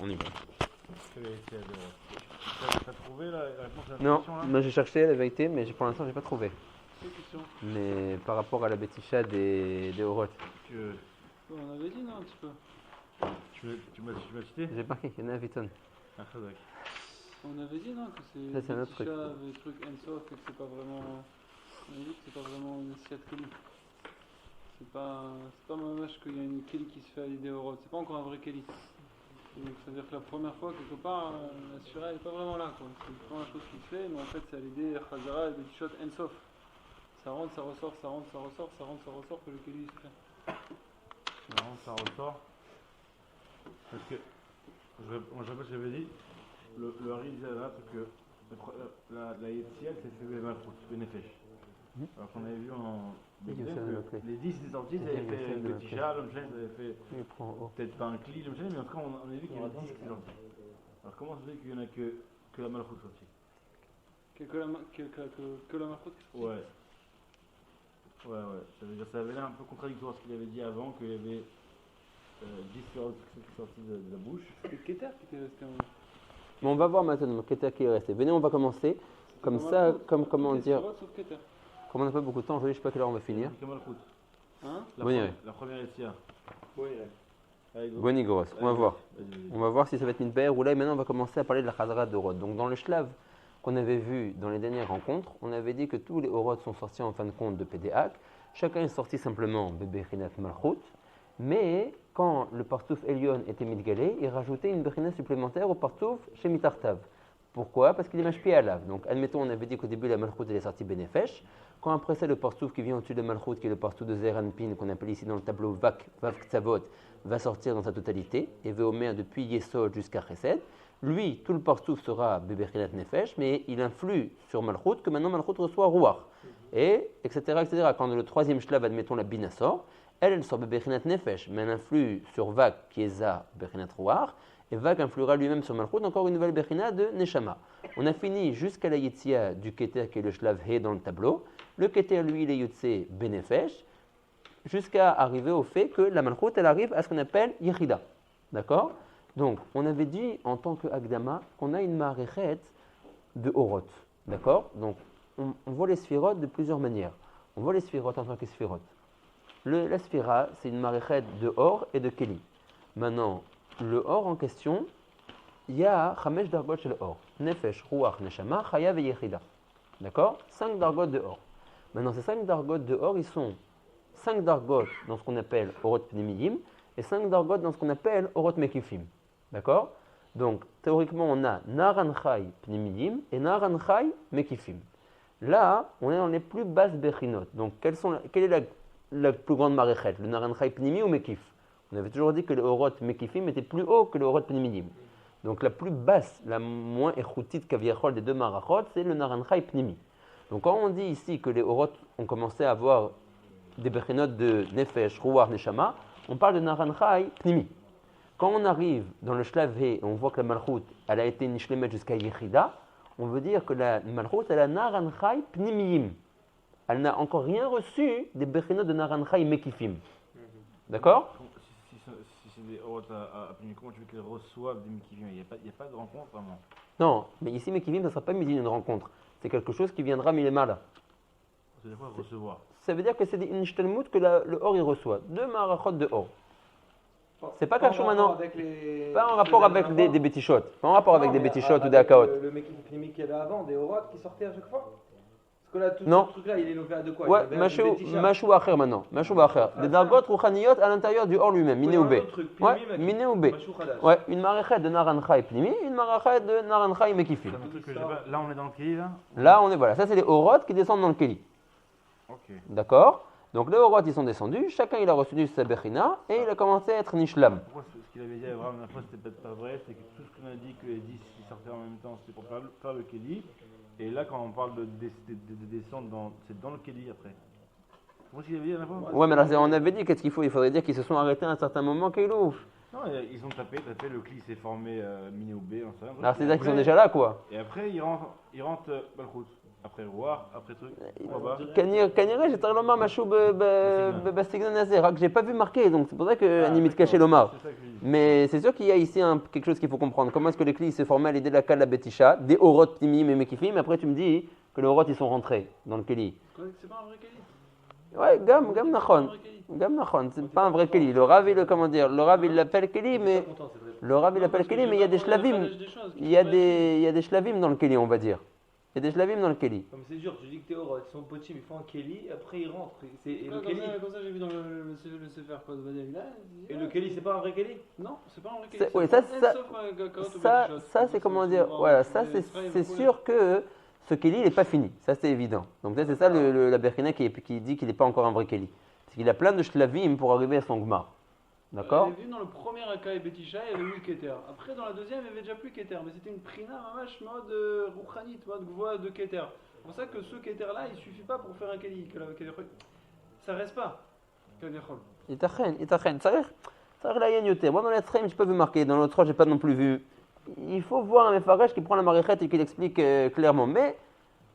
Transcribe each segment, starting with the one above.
on y va. T'as trouvé la réponse à la Non, question là? moi j'ai cherché la vérité, mais pour l'instant j'ai pas trouvé. Quelle question? Mais par rapport à la bêticha des Oroth, On avait dit non un petit peu. Tu m'as cité? j'ai marqué qu'il y en a un Viton. Ah, Khazak. On avait dit non que Ça, c'est un autre truc. des trucs Ensof et que c'est pas vraiment. On a dit que c'est pas vraiment une Siat Kelly. C'est pas mamash qu'il y a une Kelly qui se fait à l'idée au Rod. C'est pas encore un vrai Kelly. Donc ça veut dire que la première fois quelque part la Shira elle est pas vraiment là quoi. C'est une première chose qui se fait, mais en fait c'est à l'idée Khazara et des shot Ensof. Ça rentre, ça ressort, ça rentre, ça ressort, ça rentre, ça ressort que le Kelly se fait. Non, ça ressort. Parce que, moi je rappelle ce que j'avais dit, le Hari disait là que la Yetziel s'est fait Malchut, Benefesh. Alors qu'on avait vu en Bédé que les 10 étaient sortis, ils avaient fait le Betisha, l'homme ils avaient fait peut-être pas un cli, l'homme mais en tout cas on a vu qu'il y avait 10 qui étaient sortis. Alors comment ça se fait qu'il n'y en a que la Malchut sortie? Que la Malchut est sortie. Ouais. Ouais. Ça veut dire ça avait l'air un peu contradictoire ce qu'il avait dit avant, qu'il y avait 10 sorties de la bouche. C'était Keter qui était resté en. Mais on va voir maintenant Keter qui est resté. Venez, on va commencer. Comme ça, comment dire. Comme on n'a pas beaucoup de temps, aujourd'hui, je ne sais pas quelle heure on va finir. Hein? La première Etia. Bonigros, on va voir. On va voir si ça va être une paire ou là. Et maintenant, on va commencer à parler de la Khazara de Rod. Donc, dans le Shlav qu'on avait vu dans les dernières rencontres, on avait dit que tous les Orod sont sortis en fin de compte de PDAC. Chacun est sorti simplement Bebechinat Malchut. Mais quand le Partouf Elion était Midgalé, il rajoutait une Bechina supplémentaire au Partouf chez Mitartav. Pourquoi? Parce qu'il est mashpi alav. Donc, admettons, on avait dit qu'au début, la Malchut elle est sortie Benefesh. Quand après ça, le Partouf qui vient au-dessus de Malchut, qui est le Partouf de Zeranpin, qu'on appelle ici dans le tableau Vav Ktsavot, va sortir dans sa totalité, et Veomer depuis Yesod jusqu'à Chesed. Lui, tout le Partouf sera Bebechinat Nefesh, mais il influe sur Malchut que maintenant Malchut reçoit Ruach. Et etc. Quand le troisième Shlav, admettons la Bina sort, elle sort Bebechinat Nefesh, mais elle influe sur Vak qui est Za Bechinat Ruach. Et Vak influera lui-même sur Malchut, encore une nouvelle Bechina de Neshama. On a fini jusqu'à la Yitzia du Keter qui est le Shlav He dans le tableau. Le Keter, lui, il est Yotse Benefesh, jusqu'à arriver au fait que la Malchut, elle arrive à ce qu'on appelle Yechida. D'accord? Donc, on avait dit en tant que Agdama qu'on a une Marechet de Oroth. D'accord? Donc, on voit les sphirotes de plusieurs manières. On voit les sphirotes en tant que sphirotes. La sphira, c'est une Marechet de Or et de Keli. Maintenant, le Or en question, il y a Chamesh Dargot chez le Or. Nefesh, Ruach, Neshama, Chayav et Yechida. D'accord? 5 Dargot de Or. Maintenant, ces 5 Dargot de Or, ils sont 5 Dargot dans ce qu'on appelle Oroth Pnimiyim et 5 Dargot dans ce qu'on appelle Oroth Mekifim. D'accord? Donc, théoriquement, on a Naran Chai Pnimiyim et Naran Chai Mekifim. Là, on est dans les plus basses Bechinot. Donc, quelle est la plus grande Marechet? Le Naran Chai Pnimi ou Mekif? On avait toujours dit que le Oroth Mekifim était plus haut que le Oroth Pnimiyim. Donc la plus basse, la moins échoutite kaviachol des deux marachot, c'est le Naran Chai Pnimi. Donc quand on dit ici que les Oroth ont commencé à avoir des bechinot de Nefesh, Ruach, Neshama, on parle de Naran Chai Pnimi. Quand on arrive dans le Shlav He, on voit que la Malchut, elle a été nishlemet jusqu'à Yechida, on veut dire que la Malchut, elle a Naran Chai Pnimiyim. Elle n'a encore rien reçu des bechinot de Naran Chai Mekifim. D'accord? Si c'est des Oroth à Pnimi, comment tu veux qu'elles reçoivent des Mekivim? Il n'y a pas de rencontre vraiment. Non, mais ici Mekivim, ça ne sera pas mis une rencontre. C'est quelque chose qui viendra milemala. C'est quoi recevoir? Ça veut dire que c'est une shtelmut que le Or il reçoit. 2 marachot de Or. C'est pas quelque chose maintenant. Pas en rapport avec des bétichotes. Pas en rapport avec des bétichotes ou des akaot. Le mec qui qu'il y avait avant, des Oroth qui sortaient à chaque fois. Parce que là, tout non. ce truc-là, il est lové à de quoi? Ouais, mashou acher maintenant. Mashou acher. Des dargot rouchaniyot à l'intérieur du Or lui-même. Miné ou B. Ouais, miné ou B. Ouais, une marachet de Naran Chai Pnimi, une marachet de Naran Chai Mekifim. Là, on est dans le Keli, là? Là, on est, voilà. Ça, c'est les Oroth qui descendent dans le Keli. Ok. D'accord? Donc les Oroth, ils sont descendus, chacun il a reçu sa Bechina et il a commencé à être Nishlam. Pourquoi ce qu'il avait dit à Abraham la fois, c'était peut-être pas vrai, c'est que tout ce qu'on a dit que les 10 qui sortaient en même temps, c'était pour faire le Keli. Et là, quand on parle de descendre, c'est dans le Keli après. Comment ce qu'il avait dit à la fois? Ouais, mais là, on avait dit qu'est-ce qu'il faut? Il faudrait dire qu'ils se sont arrêtés à un certain moment, Keilou. Non, ils ont tapé, le Keli s'est formé Miné ou B, on sait rien. Alors c'est-à-dire qu'ils sont déjà là, quoi. Et après, ils rentrent Malchut. après voir, après truc, pourquoi pas? כנראה שצריך לומר משהו בסגנון הזה, רק j'ai pas vu marqué, donc c'est pour ça שאני מתקשה לומר. C'est ça que je dis. Mais c'est sûr qu'il y a ici quelque chose qu'il faut comprendre. Comment est-ce que les clis se formaient à l'idée de la kala betisha, des orot pnimim et mekifim, et après tu me dis que les orot ils sont rentrés dans le keli. C'est pas un vrai keli. Ouais, gam C'est pas nachon. un vrai keli. Gam nachon, c'est pas un vrai keli. Le Rav, le Rav il l'appelle keli, mais le Rav il l'appelle keli, mais il y a des shlavim. Il y a des shlavim dans le keli, on va dire. Il y a des shlavim dans le keli. Comme c'est dur, tu dis que Théo, ils sont potim, ils font un Kelly, après ils rentrent. Et le Comme Kelly, ça, j'ai vu dans le Sefer quoi de Badel. et le Kelly, c'est pas un vrai Kelly? Non, c'est pas un vrai keli. Oui, ça c'est comment dire. Voilà, ça c'est sûr que ce keli il n'est pas fini. Ça c'est évident. Donc ça, c'est ça la Berkina qui dit qu'il n'est pas encore un vrai keli. Parce qu'il a plein de shlavim pour arriver à son gmar. D'accord? J'ai vu dans le premier Akai Betisha, il y avait 1000 Keter. Après, dans la deuxième, il y avait déjà plus Keter. Mais c'était une prina, mamash, mode Rouchanit, mode Gvoa de Keter. C'est pour ça que ce Keter-là, il suffit pas pour faire un Keli. Ça reste pas. Itachen. צריך לעיין יותר. Moi dans l'extrême, j'ai pas vu marqué. Dans l'autre, j'ai pas non plus vu. Il faut voir un מפרש qui prend la מערכת et qui l'explique clairement. Mais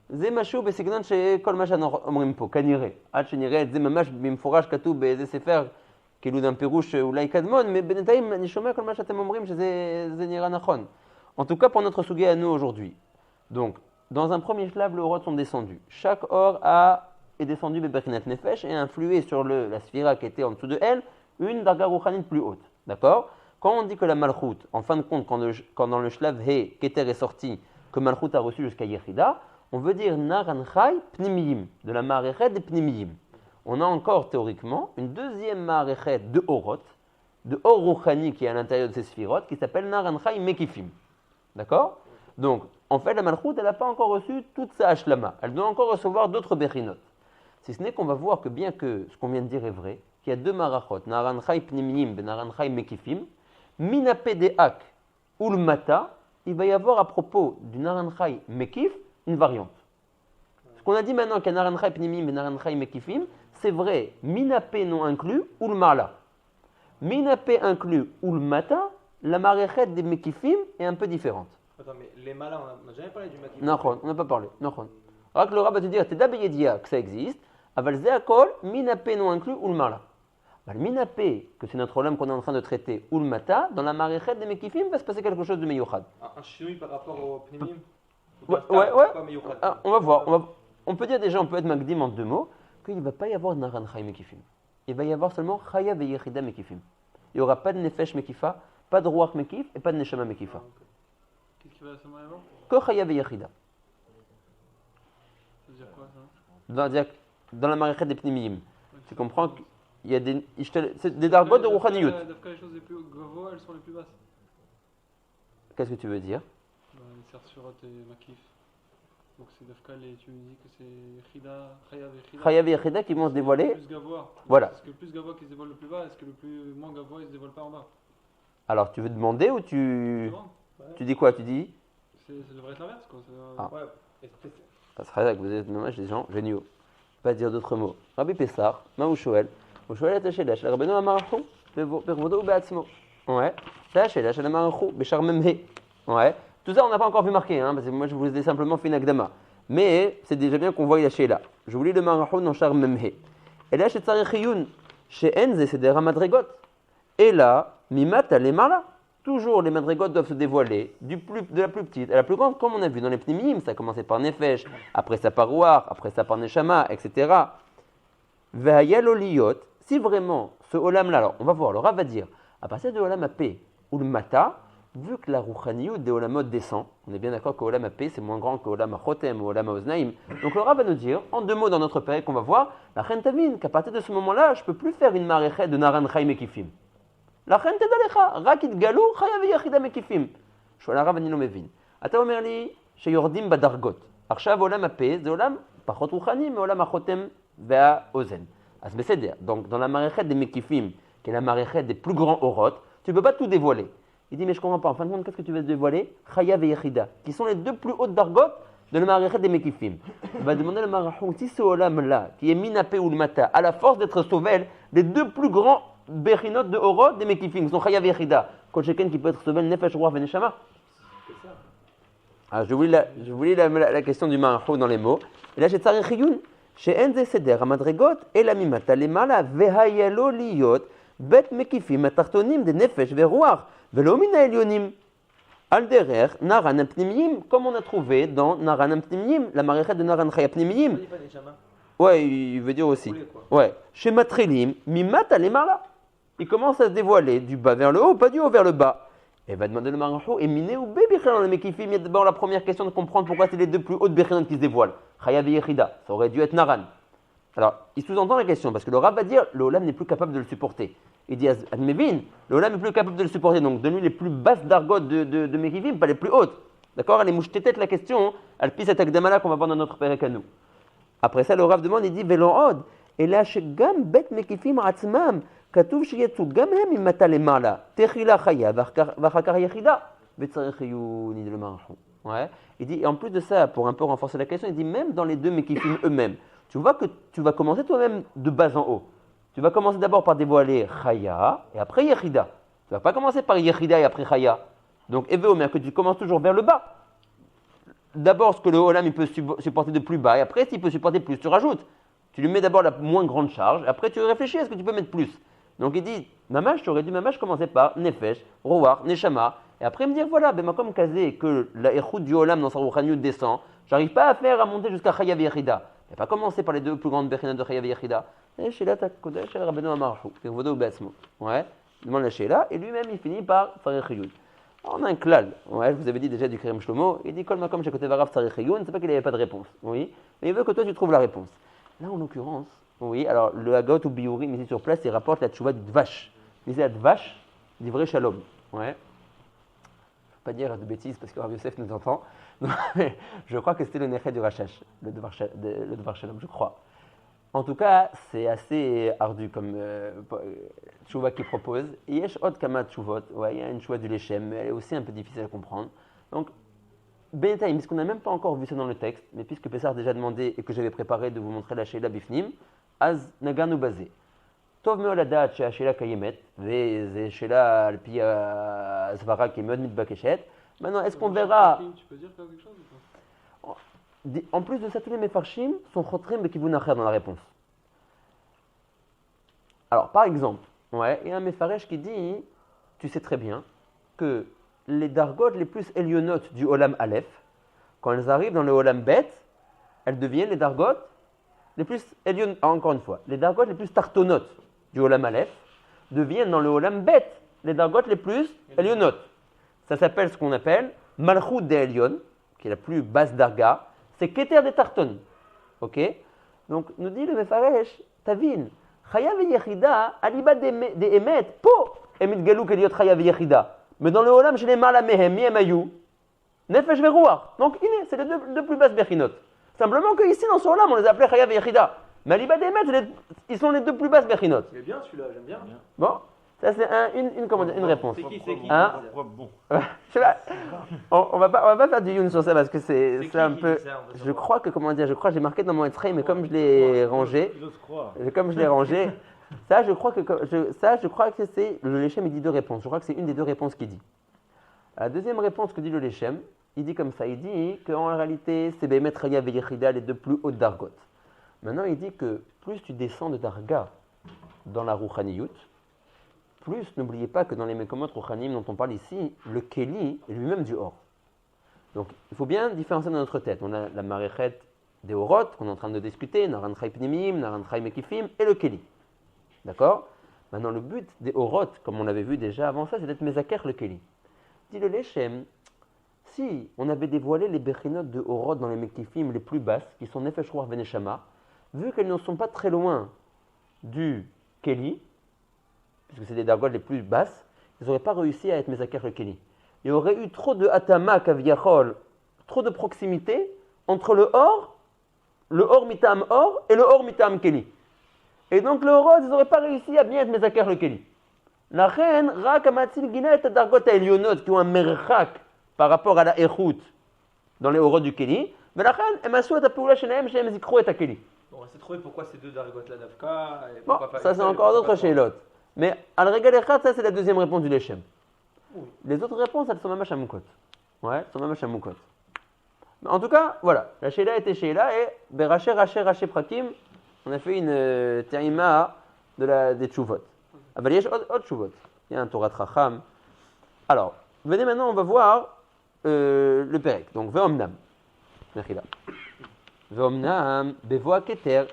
זה משהו בסגנון שכל מה שאנחנו אומרים פה, כנראה. עד שנראה את זה ממש במפורש כתוב באיזה ספר, כאילו d'un פירוש אולי קדמון, mais בינתיים אני שומע כל מה שאתם אומרים שזה נראה נכון. En tout cas pour notre סוגיה à nous aujourd'hui. Donc, dans un premier slave, les orot sont descendus. Chaque or est descendu Beberkinat Nefesh et a influé sur la sphira qui était en dessous de elle, une darga rouchanite plus haute. D'accord? Quand on dit que la Malchut, en fin de compte, quand dans le Shlav He, Keter est sorti, que Malchut a reçu jusqu'à Yechida, on veut dire Naran Chai Pnimiyim, de la Ma'arechet des Pnimiyim. On a encore théoriquement une deuxième Ma'arechet de Orot, de Or Rouchani qui est à l'intérieur de ces sphirotes, qui s'appelle Naran Chai Mekifim. D'accord? Donc, en fait, la Malchut, elle n'a pas encore reçu toute sa Hashlama. Elle doit encore recevoir d'autres Bechinot. Si ce n'est qu'on va voir que bien que ce qu'on vient de dire est vrai, qu'il y a deux marachot, Naran Chai Pnimiyim et Naran Chai Mekifim, Mina Pedeak ou le Mata, il va y avoir à propos du Naran Chai Mekif une variante. Ce qu'on a dit maintenant qu'il y a Naran Chai Pnimiyim et Naran Chai Mekifim, c'est vrai, Mina Pe non inclus ou le Mala. Mina Pe inclus ou le Mata, la maréchet des Mekifim est un peu différente. Attends, mais les malins, on n'a jamais parlé du Mekifim. Non, on n'a pas parlé. Non. Alors que le Rav va te dire, Teda Beyedia, que ça existe, Aval Zeakol, Minape non inclus, ou le Mala. Le Minape, que c'est notre olame qu'on est en train de traiter, ou le Mata, dans la maréchet des Mekifim, va se passer quelque chose de Meyouchad. Un chinois par rapport au Pnimim? Ouais. On va voir. On peut dire déjà, on peut être Magdim en deux mots, qu'il ne va pas y avoir de Naran Chai Mekifim. Il va y avoir seulement Chaya Veyechida Mekifim. Il n'y aura pas de Nefesh Mekifa, pas de Ruach Mekif et pas de Neshama Mekifa. Qu'est-ce qui va seulement y avoir? Que Chaya Veyechida. Ça veut dire quoi ça? Dans la maréchet des Pnimiyim. Tu comprends qu'il y a des dargot de Rouchaniyut. Les choses les plus gavois, elles sont les plus basses. Qu'est-ce que tu veux dire? Les Sersurot et Makif. Donc c'est Dafka, tu me dis que c'est Chida, Chayav et Chida. Chayav et Chida qui vont se dévoiler. Plus gavois. Voilà. Est-ce que le plus gavois qui se dévoile le plus bas, est-ce que le plus moins gavois il se dévoile pas en bas? Alors tu veux demander ou tu dis quoi? Tu dis? Ça devrait être l'inverse quoi. Ah. Ouais. Ça serait que vous êtes des gens géniaux. Pas dire d'autres mots. Rabbi Pessar, Maou Shoel. Ou Shoel est taché d'Ach. Rabbeinu Amarachu, Pervodo ou Beatzmo. Ouais. Taché d'Ach, Amarachu, Béchar Memhe. Ouais. Tout ça, on n'a pas encore vu marquer, parce que moi je vous ai simplement fait une akdama. Mais c'est déjà bien qu'on voit la Sheila. Je vous lis le Marachou dans Char Memhe. Et là, chez Tzarechiyun, chez Enze, c'est des ramadrigot. Et là, Mimata les Mala. Toujours les madrigotes doivent se dévoiler de la plus petite à la plus grande, comme on a vu dans les Pnimiyim. Ça a commencé par Nefesh, après ça par Ruach, après ça par Neshama, etc. Ve'ayaloliyot, si vraiment ce Olam-là, alors on va voir, le Rav va dire, à partir de Olam AP ou le Mata, vu que la Rouchaniyut des Olamot descend, on est bien d'accord que Olam AP c'est moins grand que Olam Achotem ou Olam Oznaim. Donc le Rav va nous dire, en deux mots dans notre période qu'on va voir, la Chentavine, qu'à partir de ce moment-là, je ne peux plus faire une maréchet de Naran Chai Mekifim. לכן תדע לך, רק התגלו חיה ויחידה מקיפים. שואל הרב, אני לא מבין. אתה אומר לי שיורדים בדרגות. עכשיו עולם הפה זה עולם פחות רוחני מעולם החותם והאוזן. אז בסדר, donc dans la מערכת des מקיפים, qui est la מערכת des plus grands אורות, tu ne peux pas tout dévoiler. Il dit, mais je ne comprends pas, en fin de compte, qu'est-ce que tu veux dévoiler? Chaya ויחידה, qui sont les deux plus hautes dargot de la מערכת des מקיפים. Il va demander le marachon, si ce olam-là, qui est minapé ou le mata, à la force d'être sauvé, les deux plus grands Bechinot de Orot des Mekifim, qui sont Chayav et Yechida. Kol Sheken qui peut être sauvé, Nefesh, Ruach et Neshama. Ah, je voulais la question du Marahou dans les mots. Et là, j'ai Tzarech Iyun. שאין זה סדר המדרגות, אלא ממטה למעלה, והיה לו להיות בית מקיפים התחתונים דנפש ורוח, ולא מן העליונים. על דרך נרן הפנימיים, comme on a trouvé dans נרן הפנימיים, la מערכת de נרן חי הפנימיים. Ouais, il veut dire aussi. Ouais. שמתחילים ממטה למעלה. Il commence à se dévoiler du bas vers le haut, pas du haut vers le bas. Et va demander le Marahou, et miné ou bé Bechilon, le Mekifim, il y a d'abord la première question de comprendre pourquoi c'est les deux plus hautes Bechilon qui se dévoilent. Chayav et Yechida, ça aurait dû être Naran. Alors, il sous-entend la question, parce que le Rav va dire, le Olam n'est plus capable de le supporter. Il dit, Admevin, le Olam n'est plus capable de le supporter, donc donne-lui les plus basses d'argot de Mekifim, pas les plus hautes. D'accord? Elle est mouchetétête la question, elle pisse cette akdamala qu'on va voir dans notre Pérek à nous. Après ça, le Rav demande, il dit, Velon od, et là, shegam bet Mekifim atzmam, כתוב שיצאו גם הם ממטה למעלה, תחילה חיה ואחר כך יחידה, וצריך עיון, il dit le Marahou. Ouais. Il dit, et en plus de ça, pour un peu renforcer la question, il dit même dans les deux Mekifim eux-mêmes, tu vois que tu vas commencer toi-même de bas en haut. Tu vas commencer d'abord par dévoiler Chaya et après Yechida. Tu ne vas pas commencer par Yechida et après Chaya. Donc, Eveomer, que tu commences toujours vers le bas. D'abord, ce que le Olam il peut supporter de plus bas, et après, s'il peut supporter plus, tu rajoutes. Tu lui mets d'abord la moins grande charge, après tu réfléchis à ce que tu peux mettre plus. Donc il dit, Mamash, tu aurais dû commencer par Nefesh, Roar, Neshama, et après me dire, voilà, ben comme Kazé, que la Echout du Olam dans sa Rouchaniyut descend, j'arrive pas à monter jusqu'à Chayav Yechida. Il n'a pas commencé par les deux plus grandes Bechinot de Chayav Yechida. Et Sheila Takodesh, el Rabbeinu Amarchou, Kevodo Betzmo. Ouais, demande la Sheila, et lui-même il finit par Tzarech Iyun. On a un klal, ouais, je vous avais dit déjà du Kerem Shlomo, il dit, Kol Makom Shekotev Harav Tzarech Iyun, c'est pas qu'il n'avait pas de réponse, oui, mais il veut que toi tu trouves la réponse. Là en l'occurrence, oui, alors le Hagot ou Biurim ici sur place, il rapporte la tchouva du Dvash. Il disait la Dvash, d'ivrei Shalom. Ouais. Je ne veux pas dire de bêtises parce que Rav Yosef nous entend. Mais je crois que c'était le Nechet du Rachash, le Dvar Shalom, je crois. En tout cas, c'est assez ardu comme tchouva qu'il propose. Et Yesh Od Kama Tchouvot, ouais, il y a une tchouva du Lechem, mais elle est aussi un peu difficile à comprendre. Donc, Benetaim, puisqu'on n'a même pas encore vu ça dans le texte, mais puisque Pessar a déjà demandé et que j'avais préparé de vous montrer la Sheila Bifnim, Az Naganu Bazé. Tov Meoladat Sheila Kayemet, Ve Sheila Alpi Zvara qui est Meod Mitbakeshet. Maintenant, est-ce qu'on verra. Tu peux dire quelque chose ou pas? En plus de ça, tous les Mefarshim sont Chotrim Bekivun Acher dans la réponse. Alors, par exemple, ouais, il y a un Mefaresh qui dit, tu sais très bien, que les dargot les plus élionotes du Olam Aleph, quand elles arrivent dans le Olam Bet, elles deviennent les dargot les plus élionotes, encore une fois, les dargot les plus tartonotes du Olam Aleph deviennent dans le Olam Bet les dargot les plus élionotes. Ça s'appelle ce qu'on appelle Malchut de Elion, qui est la plus basse darga, c'est Keter des Tarton. Ok? Donc, nous dit le Mefaresh, Tavin, Chayav et Yechida, Aliba de Emet, Po, Emit Galou Keliot Chayav et Yechida. Mais dans le Olam, chez les Mala Mehem, Yemayou, Nefesh Verouar. Donc, c'est les deux plus basses Bechinot. Simplement qu'ici, dans ce Olam, on les appelait Chayav et Yechida. Mais Aliba de Emet, ils sont les deux plus basses Bechinot. Il est bien celui-là, j'aime bien. Bon, ça c'est une réponse. C'est qui hein? Bon. On va pas faire du youn sur ça parce que c'est un peu. Je crois que j'ai marqué dans mon extrait, mais comme je l'ai rangé, ça je crois que c'est le Lechem il dit deux réponses. Je crois que c'est une des deux réponses qu'il dit. La deuxième réponse que dit le Lechem, il dit comme ça, il dit qu'en réalité c'est Behemet Chayav et Yechida les deux plus hautes dargot. Maintenant il dit que plus tu descends de darga dans la Rouchaniyut, plus, n'oubliez pas que dans les Mekomot Rouchanim dont on parle ici, le Keli est lui-même du Or. Donc, il faut bien différencier dans notre tête. On a la Marechet des Orot, qu'on est en train de discuter, Naran Chai Pnimim, Naran Chai Mekifim, et le Keli. D'accord? Maintenant, le but des Orot, comme on l'avait vu déjà avant ça, c'est d'être Mezaker le Keli. Dit le Lechem, si on avait dévoilé les Bechinot de Orot dans les Mekifim les plus basses, qui sont Nefesh Ruach Veneshama, vu qu'elles ne sont pas très loin du Keli, puisque c'est des dargotes les plus basses, ils n'auraient pas réussi à être Mezaker le Keli. Il y aurait eu trop de Atama Kaviachol, trop de proximité entre le Or Mitam Or et le Or Mitam Keli. Et donc le Orod, ils n'auraient pas réussi à bien être Mezaker le Keli. La reine, Rak Amatzil Gina et dargotes à Elionot qui ont un merchak par rapport à la Echout dans les Orod du Keli, mais la reine, elle m'a souhaité à Poula Shenaem Shem Zikro et à Keli. Bon, on s'est trouvé pourquoi ces deux dargotes là d'Afka. Bon, ça c'est encore d'autres chélotes. Mais Al-Regal-Echad, ça c'est la deuxième réponse du Lechem. Oui. Les autres réponses, elles sont même à Shamoukot. Ouais, elles sont même à Shamoukot. En tout cas, voilà, la Sheila était Sheila et Beraché, Raché, Prakim, on a fait une terima des Tchouvot. Aber il y a autre Tchouvot. Il y a un Torah Chacham. Alors, venez maintenant, on va voir le Perek. Donc, Ve'omnam. Ve'omnam, Bevoa Keter.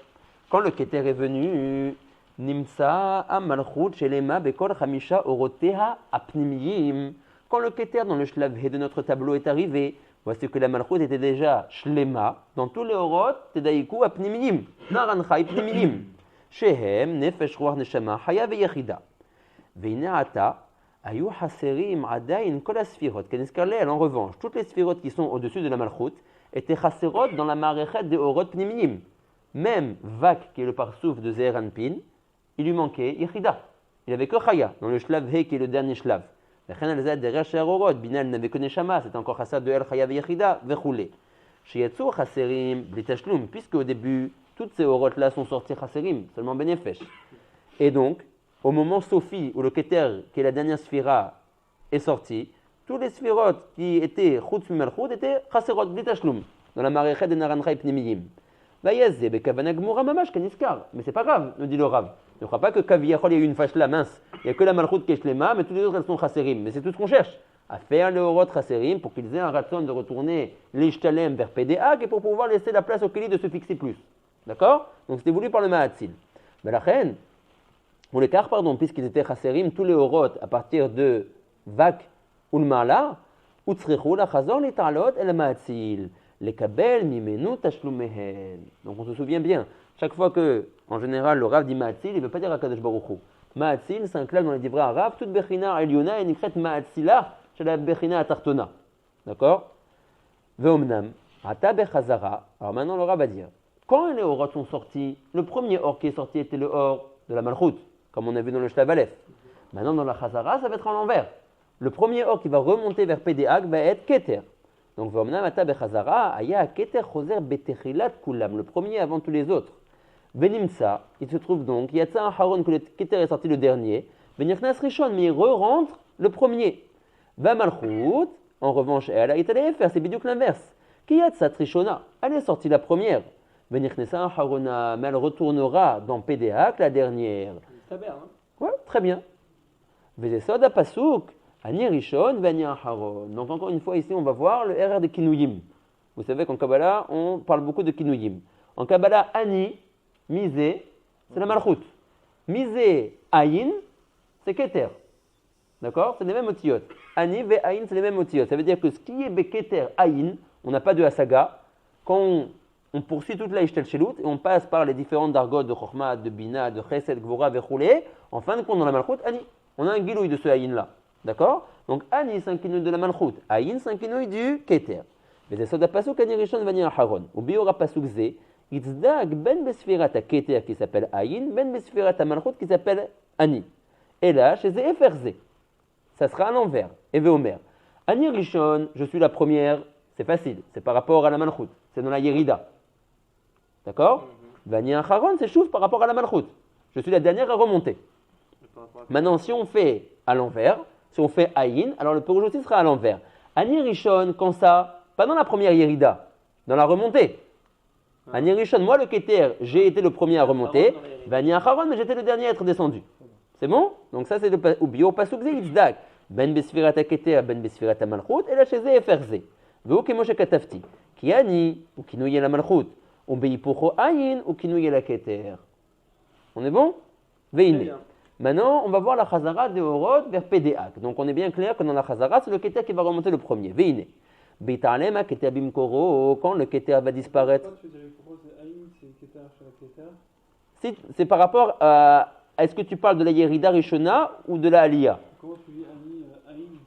Quand le Keter est venu, Nimsa Amalchut Shelema Bekol Chamisha Oroteha Apnimiyim. Quand le Keter dans le Shlav He de notre tableau est arrivé, voici que la Malchut était déjà Shlema dans tous les Orot Tedaiku Apnimiyim. Narancha Apnimiyim. Shehem Nefesh Ruach Neshama Haya Veyechida. Veineata. Ayu Haserim Adain Kol Asfirot. Keniskarleel, en revanche, toutes les Sfirot qui sont au-dessus de la Malchut étaient Chaserot dans la Marechet des Orot Pnimiyim. Même Vak, qui est le parsouf de Zeher Anpin, il lui manquait Yechida. Il n'avait que Chaya, dans le Shlav He, qui est le dernier Shlav. Vechen Alzad derrière Sheh Orot, Binal n'avait que Neshama, c'est encore Chassad de El Chaya Veyechida, Vechoulé. Sheyatsu Chaserim Blitashlum, puisque au début, toutes ces Orot-là sont sorties Chaserim, seulement Benefesh. Et donc, au moment Sophie, où le Keter, qui est la dernière Sphira, est sorti, tous les Sphirot qui étaient Chutz Malchut étaient Chaserot Blitashlum, dans la Marechet de Naranchai Pnimiyim. Mais c'est pas grave, nous dit le Rav. Ne crois pas que Kaviyachol, il y a eu une fâche-là mince. Il n'y a que la Malchut qui est Shlema, mais tous les autres elles sont Chaserim. Mais c'est tout ce qu'on cherche, à faire les Orot Chaserim pour qu'ils aient un ratson de retourner les Shtalem vers PDA et pour pouvoir laisser la place au Keli de se fixer plus. D'accord? Donc c'était voulu par le Mahatzil. Mais la reine, ou l'écart, pardon, puisqu'ils étaient Chaserim, tous les Orot à partir de Vak ou le Mala, ou Tzrechou, la Chazor, les Ta'alot et le Mahatzil. Les kabel mimenu tashlumehen. Donc on se souvient bien, chaque fois que, en général, le Rav dit Ma'atzil, il ne veut pas dire Akadosh Baruch Hu. Ma'atzil, c'est un clave dans les divrei arabes, toute Bechina Eliona et Nikret Ma'atzila, chez la Bechina Atartona. D'accord? Ve'omnam, Ata Bechazara. Alors maintenant, le Rav va dire, quand les Orot sont sortis, le premier or qui est sorti était le or de la Malchut, comme on a vu dans le Shlav Aleph. Maintenant, dans la Chazara, ça va être en l'envers. Le premier or qui va remonter vers Pédéak va être Keter. Donc, le premier avant tous les autres. Venimsa, il se trouve donc, Yatsa Haron, que le Keter est sorti le dernier. Venirnas Rishon, mais il re-rentre le premier. Vamalchut, en revanche, elle a été faire, c'est biduk l'inverse. Kiyatsa Trishona, elle est sortie la première. Venirnesa Harona, mais elle retournera dans Pédéak la dernière. C'est bien, hein? Ouais, très bien. Vezesoda Pasuk. Ani Rishon, Vani Aharon. Donc encore une fois ici on va voir le RR de Kinuyim. Vous savez qu'en Kabbalah on parle beaucoup de Kinuyim. En Kabbalah, Ani, Misé, c'est la Malchut. Misé, Aïn, c'est Keter. D'accord? C'est les mêmes otiyot. Ani, Ve, Aïn, c'est les mêmes otiyot. Ça veut dire que ce qui est Beketer, Aïn, on n'a pas de Hasaga. Quand on poursuit toute la Ishtel Shelut et on passe par les différentes dargotes de Chokhmah, de Bina, de Chesed, Gvura, Vechoulé, en fin de compte dans la Malchut, Ani. On a un gilouï de ce Aïn là. D'accord? Donc, Ani, c'est un kinouï de la Malchut. Aïn, c'est un kinouï du Keter. Mais c'est ça pasuk Ani Rishon Vani Aharon. Ou biora pasuk ze, itzdag ben besfirat à Keter qui s'appelle Aïn, ben besfirat à Malchut qui s'appelle Ani. Et là, chez ze eferze. Ça sera à l'envers. Et Veomer. Ani Rishon, je suis la première, c'est facile. C'est par rapport à la Malchut. C'est dans la Yerida. D'accord? Vani Aharon, c'est chouf par rapport à la Malchut. Je suis la dernière à remonter. Maintenant, si on fait à l'envers, si on fait Aïn, alors le Pérouge aussi sera à l'envers. Ani Rishon, quand ça, pas dans la première Yerida, dans la remontée. Ani Rishon, moi le Keter, j'ai été le premier à remonter. Vani Acharon, mais j'étais le dernier à être descendu. C'est bon? Donc ça c'est le Ubio Pasuk Ze Yitzdak. Ben Besfirat Keter, Ben Besfirat Malchut, et la chez Ze Eferze. Veo Kemoshe Katafti. Ki Ani, ou Kinouye la Malchut. Ou Beipucho Aïn, ou Kinouye la Keter. On est bon? Veine. Maintenant, on va voir la Chazara de Orot vers Pédéak. Donc, on est bien clair que dans la Chazara, c'est le Keter qui va remonter le premier. Veine. Beitalema Keter Bimkoro, quand le Keter va disparaître. C'est par rapport à. Est-ce que tu parles de la Yerida Rishona ou de la Aliyah? Comment tu lis Aïn?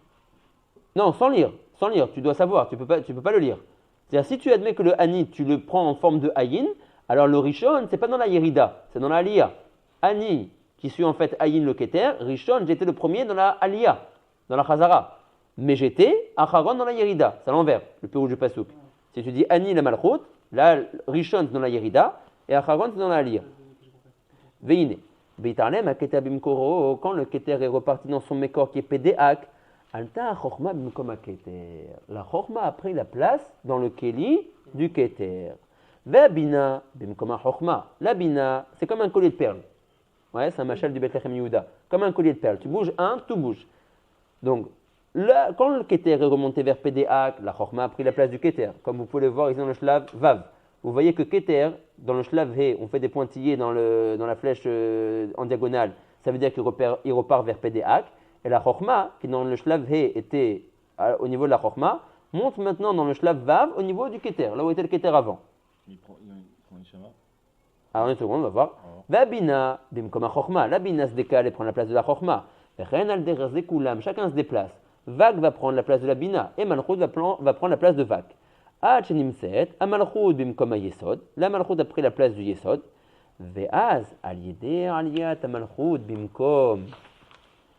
Non, sans lire. Sans lire. Tu dois savoir. Tu peux pas le lire. C'est-à-dire, si tu admets que le Ani, tu le prends en forme de Aïn, alors le Rishon, c'est pas dans la Yerida, c'est dans la Aliyah. Ani, qui suit en fait Aïn le Keter, Rishon, j'étais le premier dans la Aliyah, dans la Chazara. Mais j'étais Acharon dans la Yerida, c'est à l'envers, le Pérouge du Pasuk. Si tu dis Ani la Malchut, là, Rishon c'est dans la Yerida, et Acharon c'est dans la Aliyah. Veine. Beitarlem, Keter Bimkoro, quand le Keter est reparti dans son Mekor qui est Pédéak, Alta Chorma bimkom keter. La Chorma a pris la place dans le Keli du Keter. Ve'abina bimkom Chorma. La Bina, c'est comme un collier de perles. Ouais, c'est un machal du Bethlehem Yehuda. Comme un collier de perles. Tu bouges un, tout bouge. Donc, là, quand le Keter est remonté vers Pédéak, la Chorma a pris la place du Keter. Comme vous pouvez le voir ici dans le Shlav Vav. Vous voyez que Keter, dans le Shlav He, on fait des pointillés dans la flèche en diagonale. Ça veut dire qu'il repart vers Pédéak. Et la Chorma, qui dans le Shlav He était au niveau de la Chorma, monte maintenant dans le Shlav Vav au niveau du Keter, là où était le Keter avant. Il prend une Shama. Alors une seconde, on va voir. Vabina, bimkom Chorma. La Bina se décale et prend la place de la Chorma. Chacun se déplace. Vag va prendre la place de la Bina et Malchut va prendre la place de Vag. Nimset, Amalchut bimkom Yesod. La Malchut a pris la place du Yesod. Ve'az al-yeder aliyat Amalchut bimkom